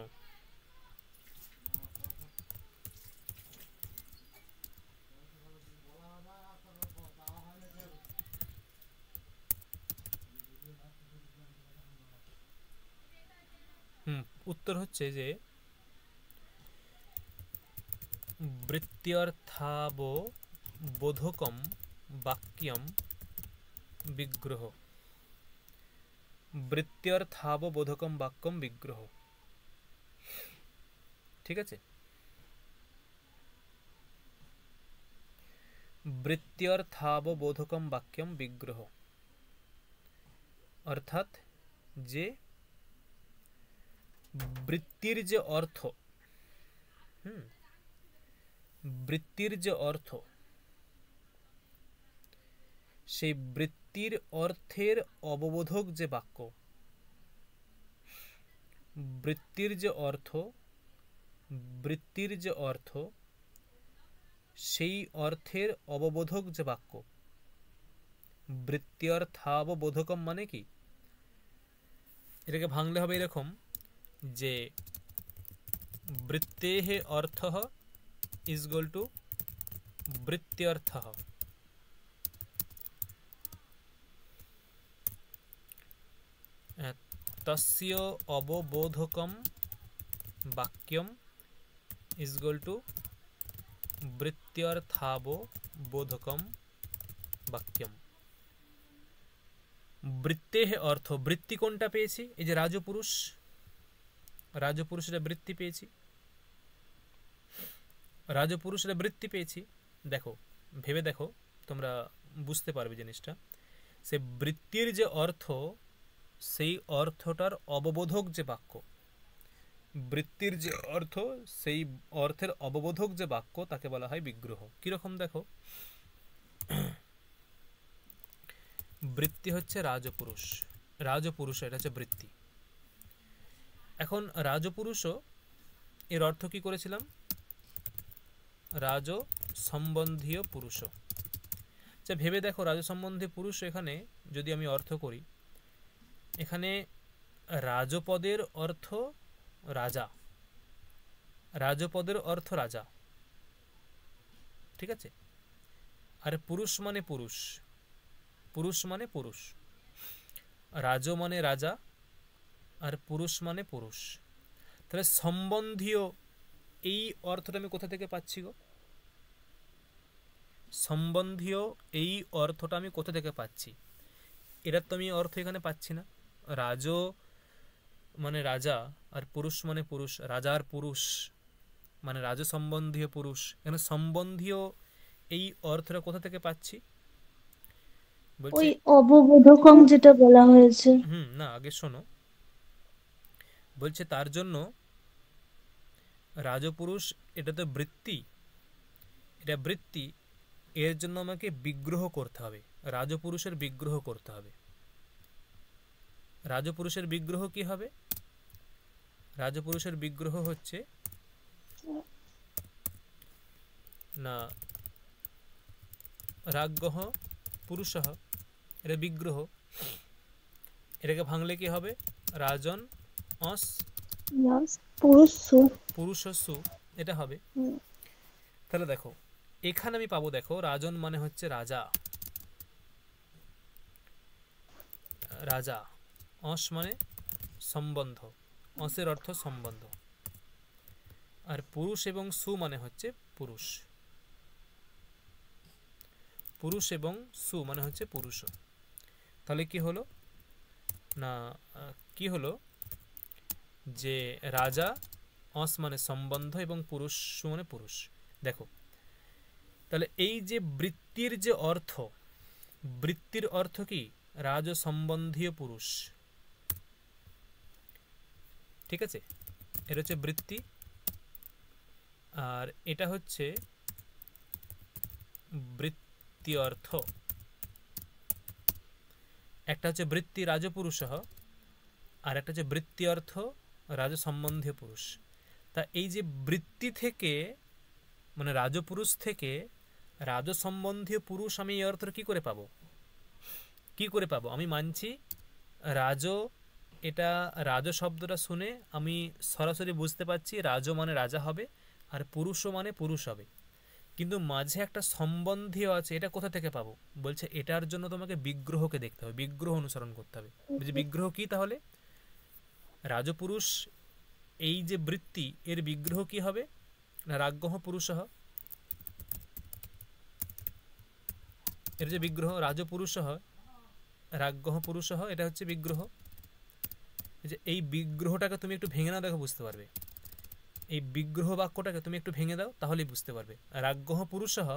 S1: উত্তর হচ্ছে যে বৃত্ত্যর্থাববোধকম বাক্যম বিগ্রহ। বৃত্ত্যর্থাববোধকম বাক্যম বিগ্রহ। ঠিক আছে? বৃত্ত্যর্থাববোধকম বাক্যম বিগ্রহ অর্থাৎ যে বৃত্তির যে অর্থ, বৃত্তির যে অর্থ, সেই বৃত্তির অর্থের অববোধক যে বাক্য, বৃত্তির যে অর্থ, বৃত্তির যে অর্থ, সেই অর্থের অববোধক যে বাক্য। বৃত্ত্যর্থাববোধকম মানে কি? এটাকে ভাঙলে হবে এরকম যে বৃত্তেহ অর্থঃ ইজ ইকুয়াল টু বৃত্ত্যর্থঃ। তস্য অববোধকম বাক্যম ইজ ইকুয়াল টু বৃত্ত্যর্থাববোধকম বাক্যম। বৃত্তেহ অর্থ, বৃত্তি কোনটা পেয়েছি? এই যে রাজপুরুষ, রাজপুরুষের বৃত্তি পেয়েছি, রাজপুরুষের বৃত্তি পেয়েছি। দেখো ভেবে দেখো, তোমরা বুঝতে পারবে জিনিসটা। সে বৃত্তির যে অর্থ, সেই অর্থটার অববোধক যে বাক্য, বৃত্তির যে অর্থ, সেই অর্থের অববোধক যে বাক্য তাকে বলা হয় বিগ্রহ। কিরকম দেখো, বৃত্তি হচ্ছে রাজপুরুষ, রাজপুরুষ এটা হচ্ছে বৃত্তি। এখন রাজপুরুষও এর অর্থ কি করেছিলাম? রাজ সম্বন্ধীয় পুরুষ। আচ্ছা ভেবে দেখো, রাজ সম্বন্ধীয় পুরুষ এখানে যদি আমি অর্থ করি, এখানে রাজপদের অর্থ রাজা, রাজপদের অর্থ রাজা, ঠিক আছে? আর পুরুষ মানে পুরুষ, পুরুষ মানে পুরুষ, রাজ মানে রাজা আর পুরুষ মানে পুরুষ। তাহলে সম্বন্ধীয় এই অর্থটা আমি কোথা থেকে পাচ্ছি গো? সম্বন্ধীয় এই অর্থটা আমি কোথা থেকে পাচ্ছি? এটার তো আমি অর্থ এখানে পাচ্ছি না। রাজ মানে রাজা, আর পুরুষ মানে পুরুষ, রাজা আর পুরুষ মানে রাজ সম্বন্ধীয় পুরুষ। এখানে সম্বন্ধীয় এই অর্থটা কোথা থেকে পাচ্ছি?
S2: ওই
S1: বলছে
S2: অববোধকম যেটা বলা হয়েছে।
S1: না, আগে শোনো। বলছে তার জন্য রাজপুরুষ, এটা তো বৃত্তি, এটা বৃত্তি, এর জন্য আমাকে বিগ্রহ করতে হবে, রাজপুরুষের বিগ্রহ করতে হবে। রাজপুরুষের বিগ্রহ কি হবে? রাজপুরুষের বিগ্রহ হচ্ছে না রাজ্ঞঃ পুরুষঃ, এটা বিগ্রহ। এটাকে ভাঙলে কি হবে? রাজন অস
S3: পুরুষু।
S1: পুরুষস্যু, এটা হবে। তাহলে দেখো এখানে আমি পাবো, দেখো রাজন মানে হচ্ছে রাজা, রাজা। অস মানে সম্বন্ধ, অসের অর্থ সম্বন্ধ। আর পুরুষ এবং সু মানে হচ্ছে পুরুষ, পুরুষ এবং সু মানে হচ্ছে পুরুষ। তাহলে কি হলো না, কি হলো যে রাজা অস মানে সম্বন্ধ এবং পুরুষ সু মানে পুরুষ। দেখো তাহলে এই যে বৃত্তির যে অর্থ, বৃত্তির অর্থ কি? রাজ সম্বন্ধীয় পুরুষ, ঠিক আছে? এটা হচ্ছে বৃত্তি, আর এটা হচ্ছে বৃত্তি অর্থ। একটা হচ্ছে বৃত্তি রাজপুরুষ, আর একটা হচ্ছে বৃত্তি অর্থ রাজ সম্বন্ধীয় পুরুষ। তা এই যে বৃত্তি থেকে মানে রাজপুরুষ থেকে রাজ সম্বন্ধীয় পুরুষ, আমি এই অর্থটা কি করে পাবো? কি করে পাবো? আমি মানছি রাজ, এটা রাজ শব্দটা শুনে আমি সরাসরি বুঝতে পারছি রাজ মানে রাজা হবে, আর পুরুষও মানে পুরুষ হবে। কিন্তু মাঝে একটা সম্বন্ধীয় আছে, এটা কোথা থেকে পাবো? বলছে এটার জন্য তোমাকে বিগ্রহকে দেখতে হবে, বিগ্রহ অনুসরণ করতে হবে। বলছে বিগ্রহ কি? তাহলে রাজপুরুষ এই যে বৃত্তি, এর বিগ্রহ কি হবে না রাজ্ঞঃ পুরুষঃ। এর যে বিগ্রহ রাজপুরুষঃ রাজ্ঞঃ পুরুষঃ, এটা হচ্ছে বিগ্রহ। যে এই বিগ্রহটাকে তুমি একটু ভেঙে নাও, দেখো বুঝতে পারবে। এই বিগ্রহ বাক্যটাকে তুমি একটু ভেঙে দাও, তাহলেই বুঝতে পারবে। রাজ্ঞঃ পুরুষঃ,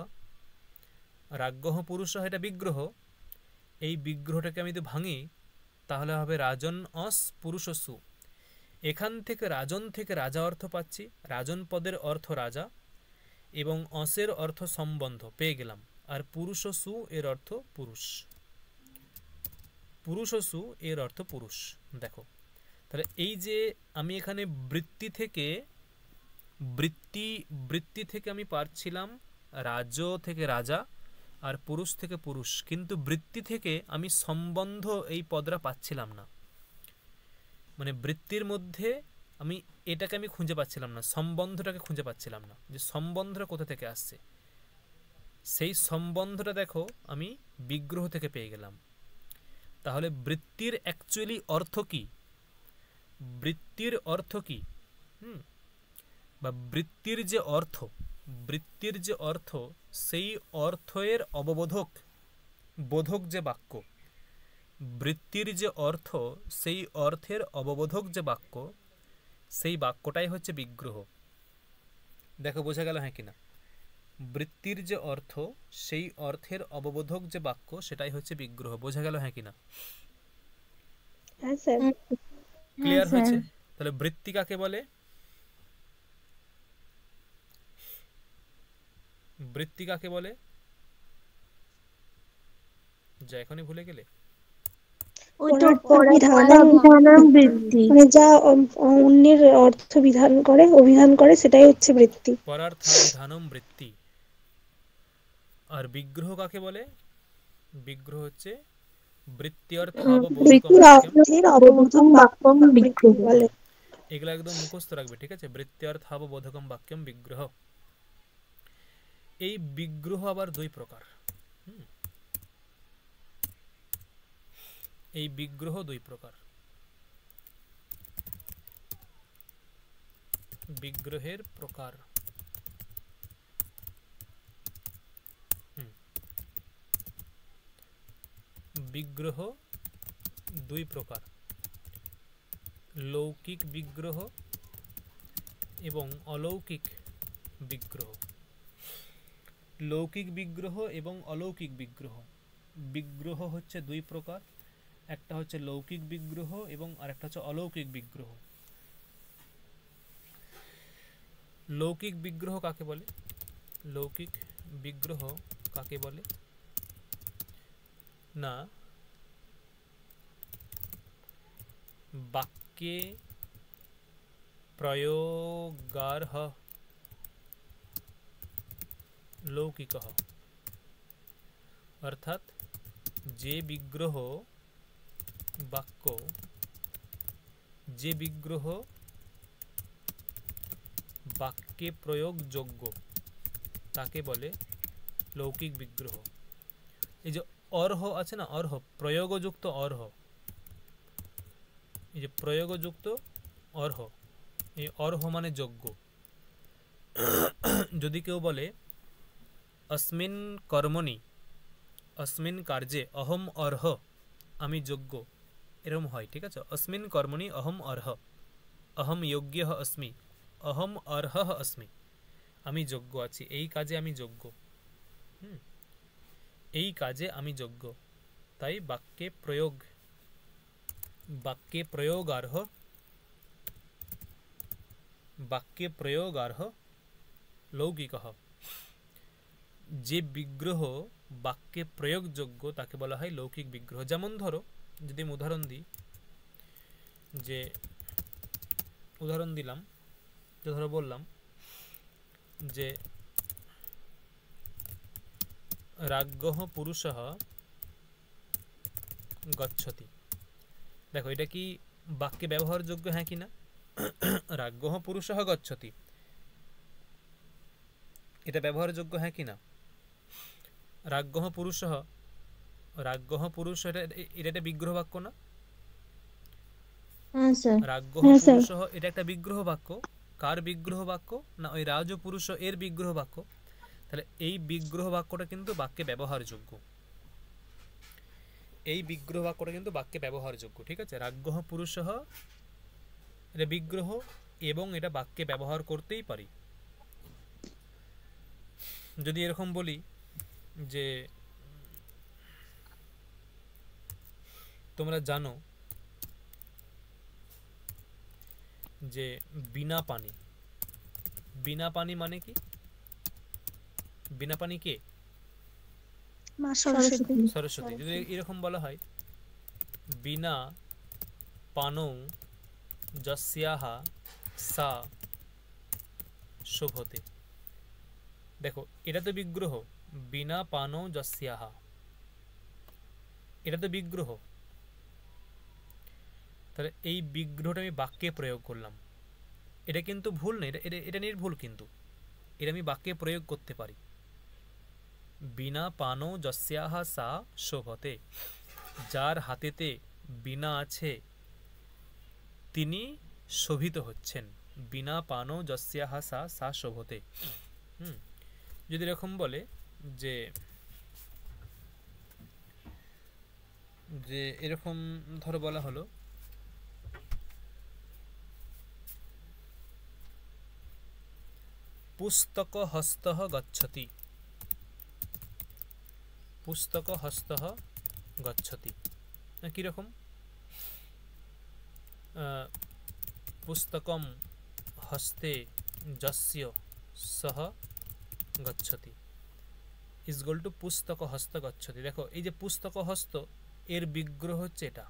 S1: রাজ্ঞঃ পুরুষঃ এটা বিগ্রহ। এই বিগ্রহটাকে আমি যদি ভাঙি তাহলে হবে রাজন অস পুরুষস্যু। এখান থেকে রাজন থেকে রাজা অর্থ পাচ্ছি, রাজন পদের অর্থ রাজা, এবং অসের অর্থ সম্বন্ধ পেয়ে গেলাম। আর পুরুষস্যু এর অর্থ পুরুষ, পুরুষস্যু এর অর্থ পুরুষ। দেখো তাহলে এই যে আমি এখানে বৃত্তি থেকে বৃত্তি থেকে আমি পারছিলাম রাজ্য থেকে রাজা আর পুরুষ থেকে পুরুষ, কিন্তু বৃত্তি থেকে আমি সম্বন্ধ এই পদটা পাচ্ছিলাম না। মানে বৃত্তির মধ্যে আমি এটাকে আমি খুঁজে পাচ্ছিলাম না, সম্বন্ধটাকে খুঁজে পাচ্ছিলাম না, যে সম্বন্ধটা কোথা থেকে আসছে। সেই সম্বন্ধটা দেখো আমি বিগ্রহ থেকে পেয়ে গেলাম। তাহলে বৃত্তির অ্যাকচুয়ালি অর্থ কি? বৃত্তির অর্থ কি? বা বৃত্তির যে অর্থ, বৃত্তির যে অর্থ, সেই অর্থের অববোধক, বোধক যে বাক্য, বৃত্তির যে অর্থ, সেই অর্থের অববোধক যে বাক্য, সেই বাক্যটাই হচ্ছে বিগ্রহ। দেখো বোঝা গেল হ্যাঁ কিনা? বৃত্তির যে অর্থ, সেই অর্থের অববোধক যে বাক্য, সেটাই হচ্ছে বিগ্রহ। বোঝা গেল হ্যাঁ কিনা?
S3: হ্যাঁ স্যার।
S2: হ্যাঁ
S1: ক্লিয়ার
S2: স্যার।
S1: হয়েছে? তাহলে বৃত্তি কাকে বলে? বৃত্তি কাকে বলে? যা এখনই ভুলে গেলে?
S2: ওই তো
S3: পরার্থবিধানম
S2: বৃত্তি।
S3: মানে যা অন্যের অর্থ বিধান করে, অভিধান করে, সেটাই হচ্ছে বৃত্তি।
S1: পরার্থাভিধানম বৃত্তি। আর বিগ্রহ কাকে বলে? বিগ্রহ হচ্ছে বৃত্ত্যর্থাববোধকম বাক্যম।
S3: বৃত্তির অববোধক বাক্যম বিগ্রহ বলে।
S1: এগুলো একদম মুখস্থ রাখবে, ঠিক আছে? বৃত্ত্যর্থাববোধকম বাক্যম বিগ্রহ। এই বিগ্রহ আবার দুই প্রকার। এই বিগ্রহ দুই প্রকার। বিগ্রহের প্রকার। বিগ্রহ দুই প্রকার, লৌকিক বিগ্রহ এবং অলৌকিক বিগ্রহ। লৌকিক বিগ্রহ এবং অলৌকিক বিগ্রহ, বিগ্রহ হচ্ছে দুই প্রকার, একটা হচ্ছে লৌকিক বিগ্রহ এবং আরেকটা হচ্ছে অলৌকিক বিগ্রহ। লৌকিক বিগ্রহ কাকে বলে? লৌকিক বিগ্রহ কাকে বলে না, বাক্যে প্রয়োগার্হ লৌকিকः, অর্থাৎ যে বিগ্রহ বাক্য, যে বিগ্রহ বাক্যে প্রয়োগযোগ্য তাকে বলে লৌকিক বিগ্রহ। এই যে অর্হ আছে না, অর্হ প্রয়োগযুক্ত অর্হ, এই যে প্রয়োগযুক্ত অর্হ, এই অর্হ মানে যোগ্য। যদি কেউ বলে अस्मिन् কর্মণি, अस्मिन् কার্যে অহম অর্হ, আমি যোগ্য, এরকম হয়, ঠিক আছে। अस्मिन् কর্মণি অহম অর্হ, অহম যোগ্যঃ अस्मि, অহম অর্হঃ अस्मि, আমি যোগ্য আছি, এই কাজে আমি যোগ্য, এই কাজে আমি যোগ্য। তাই বাক্যে প্রয়োগ, বাক্যে প্রয়োগার্হ, বাক্যে প্রয়োগার্হ লৌকিকঃ। যে বিগ্রহ বাক্যে প্রয়োগযোগ্য তাকে বলা হয় লৌকিক বিগ্রহ। যেমন ধরো, যদি আমি উদাহরণ দিই, যে উদাহরণ দিলাম, যে ধরো বললাম যে রাজ্ঞঃ পুরুষঃ গচ্ছতি। দেখো এটা কি বাক্যে ব্যবহারযোগ্য, হ্যাঁ কি না? রাজ্ঞঃ পুরুষঃ গচ্ছতি, এটা ব্যবহারযোগ্য, হ্যাঁ কি না? রাজ্ঞঃ পুরুষঃ, রাজ্ঞঃ পুরুষ, এটা একটা বিগ্রহ বাক্য না?
S2: হ্যাঁ স্যার।
S1: রাজ্ঞঃ
S3: হ্যাঁ স্যার।
S1: পুরুষঃ এটা একটা বিগ্রহ বাক্য। কার বিগ্রহ বাক্য না? ওই রাজ পুরুষ এর বিগ্রহ বাক্য। তাহলে এই বিগ্রহ বাক্যটা কিন্তু বাক্যে ব্যবহারযোগ্য, এই বিগ্রহ বাক্যটা কিন্তু বাক্যে ব্যবহারযোগ্য, ঠিক আছে। রাজ্ঞঃ পুরুষঃ এটা বিগ্রহ এবং এটা বাক্যে ব্যবহার করতেই পারি। যদি এরকম বলি যে তোমরা জানো যে বিনা পানি, বিনা পানি মানে কি? বিনা পানি কে?
S3: মা সরস্বতী।
S1: সরস্বতী। যদি এরকম বলা হয় বিনা পানৌ যস্যাহ সা শোভতে, দেখো এটা তো বিগ্রহ, বিনা পানৌ যস্যাহ, এটা তো বিগ্রহ। তাহলে এই বিগ্রহটা আমি বাক্যে প্রয়োগ করলাম, এটা কিন্তু ভুল না, এটা নির্ভুল, কিন্তু এটা আমি বাক্যে প্রয়োগ করতে পারি। বিনা পানৌ যস্যাহ সা শোভতে, যার হাতেতে বিনা আছে তিনি শোভিত হচ্ছেন। বিনা পানৌ যস্যাহ সা সা শোভতে। যদি এরকম বলে যে যে এরকম ধরো বলা হলো পুস্তক হস্তঃ গচ্ছতি, পুস্তক হস্তঃ গচ্ছতি, কিরকম? পুস্তকম হস্তে যস্য সহ গচ্ছতি ইজ ইকুয়াল টু পুস্তক হস্ত গচ্ছতি। দেখো এই যে পুস্তক হস্ত এর বিগ্রহ হচ্ছে এটা,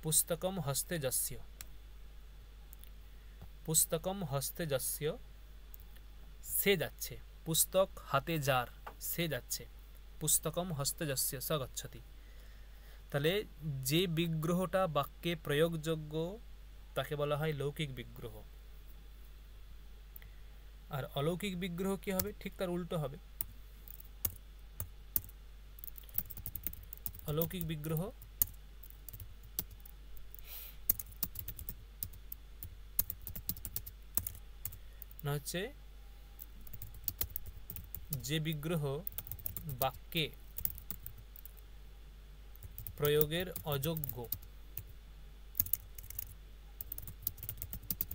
S1: পুস্তকম হস্তে যস্য, পুস্তকম হস্তে যস্য, সে যাচ্ছে, পুস্তক হাতে যার সে যাচ্ছে, পুস্তকম হস্তে যস্য স গচ্ছতি। তাহলে যে বিগ্রহটা বাক্যে প্রয়োগযোগ্য তাকে বলা হয় লৌকিক বিগ্রহ। আর অলৌকিক বিগ্রহ কি হবে? ঠিক তার উল্টো হবে। অলৌকিক বিগ্রহ না হচ্ছে যে বিগ্রহ বাক্যে প্রয়োগের অযোগ্য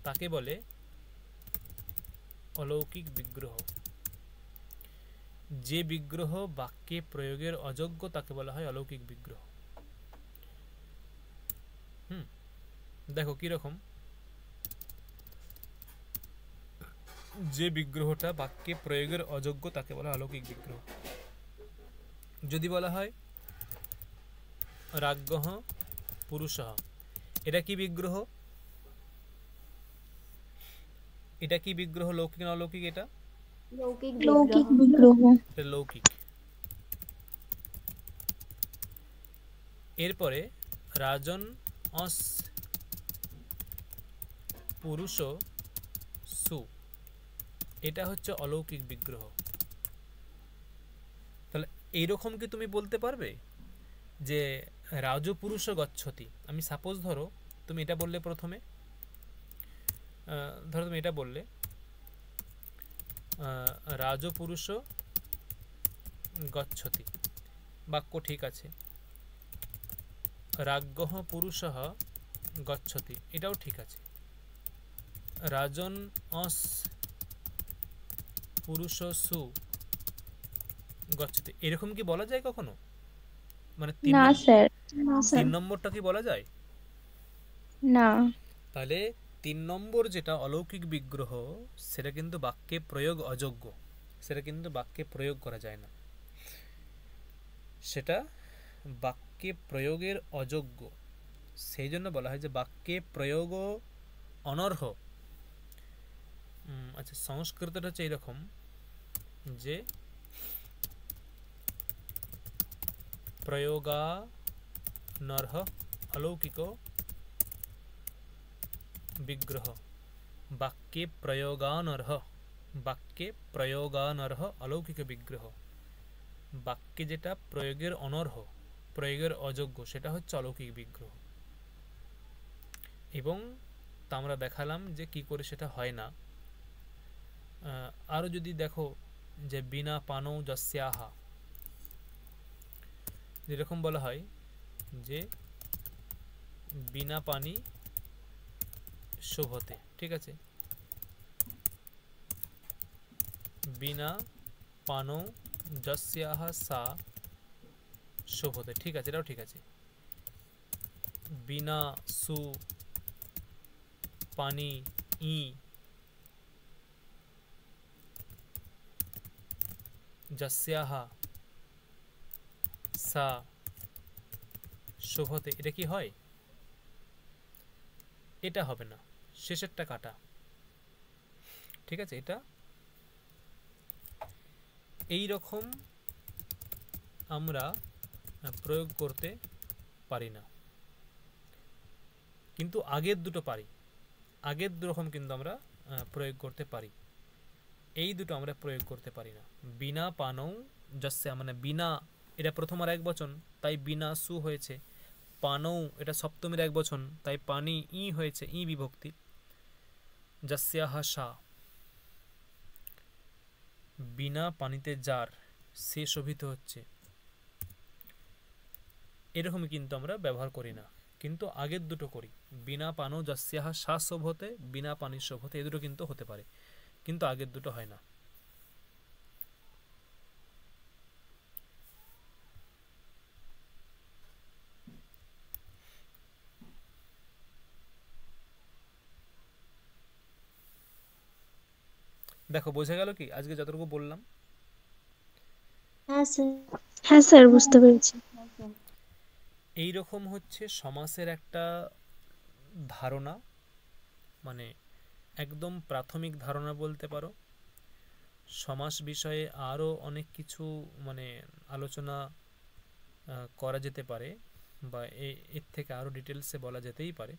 S1: তাকে বলে অলৌকিক বিগ্রহ। যে বিগ্রহ বাক্যে প্রয়োগের অযোগ্য তাকে বলা হয় অলৌকিক বিগ্রহ। দেখো কিরকম, যে বিগ্রহটা বাক্যে প্রয়োগের অযোগ্য তাকে বলা হয় অলৌকিক বিগ্রহ। যদি বলা হয় রাজ্ঞঃ পুরুষঃ, এটা কি বিগ্রহ? এটা কি বিগ্রহ? লৌকিক না অলৌকিক? এটা
S2: লৌকিক বিগ্রহ।
S1: এটা লৌকিক। এরপরে রাজন অস পুরুষ সু, এটা হচ্ছে অলৌকিক বিগ্রহ। তাহলে এইরকম কি তুমি বলতে পারবে যে রাজপুরুষ গচ্ছতি? আমি সাপোজ ধরো তুমি এটা বললে প্রথমে, ধরো তুমি এটা বললে রাজপুরুষ গচ্ছতি, বাক্য ঠিক আছে। রাজ্ঞঃ পুরুষঃ গচ্ছতি, এটাও ঠিক আছে। রাজন অস পুরুষ সু গচ্ছতি, এরকম কি বলা যায় কখনো? মানে
S2: না স্যার,
S1: 3 নম্বরটা কি বলা যায়?
S2: না।
S1: তাহলে 3 নম্বর যেটা অলৌকিক বিগ্রহ, সেটা কিন্তু বাক্যে প্রয়োগ অযোগ্য, সেটা কিন্তু বাক্যে প্রয়োগ করা যায় না, সেটা বাক্যে প্রয়োগের অযোগ্য। সেই জন্য বলা হয় যে বাক্যে প্রয়োগ অনর্হ। আচ্ছা, সংস্কৃতটা হচ্ছে এরকম যে প্রয়োগানর্হ অলৌকিক বিগ্রহ, বাক্যে প্রয়োগানর্হ, বাক্যে প্রয়োগানর্হ অলৌকিক বিগ্রহ। বাক্যে যেটা প্রয়োগের অনর্হ, প্রয়োগের অযোগ্য, সেটা হচ্ছে অলৌকিক বিগ্রহ। এবং তা আমরা দেখালাম যে কি করে সেটা হয় না। আরও যদি দেখো যে বিনা পানৌ যস্যাহা, যেরকম বলা হয় যে বিনা পানি শোভতে, ঠিক আছে, বিনা পানৌ যস্যাহা সা শোভতে, ঠিক আছে, এটাও ঠিক আছে। বিনা সু পানি ই যস্যাহা সা শোভতে, এটা কি হয়? এটা হবে না, শেষেরটা কাটা, ঠিক আছে। এটা এই রকম আমরা প্রয়োগ করতে পারি না, কিন্তু আগের দুটো পারি। আগের দুরকম কিন্তু আমরা প্রয়োগ করতে পারি, এই দুটো আমরা প্রয়োগ করতে পারি না। বিনা পানৌ যস্যা, মানে বিনা, এটা প্রথম আর এক বচন, তাই বিনা সু হয়েছে। পানৌ, এটা সপ্তমীর এক বচন, তাই পানি ই হয়েছে, ই বিভক্তি। যস্যাহা সা, বিনা পানিতে যার, সে শোভিত হচ্ছে, এরকমই কিন্তু আমরা ব্যবহার করি না, কিন্তু আগের দুটো করি। বিনা পানৌ যস্যাহা সা শোভতে, বিনা পানি শোভতে, এই দুটো কিন্তু হতে পারে, কিন্তু আগের দুটো হয় না। দেখো বোঝা গেল কি আজকে যতটুকু বললাম?
S3: হ্যাঁ স্যার, বুঝতে পেরেছি।
S1: এই রকম হচ্ছে সমাসের একটা ধারণা, মানে একদম প্রাথমিক ধারণা বলতে পারো। সমাস বিষয়ে আরও অনেক কিছু মানে আলোচনা করা যেতে পারে, বা এর থেকে আরও ডিটেলসে বলা যেতেই পারে।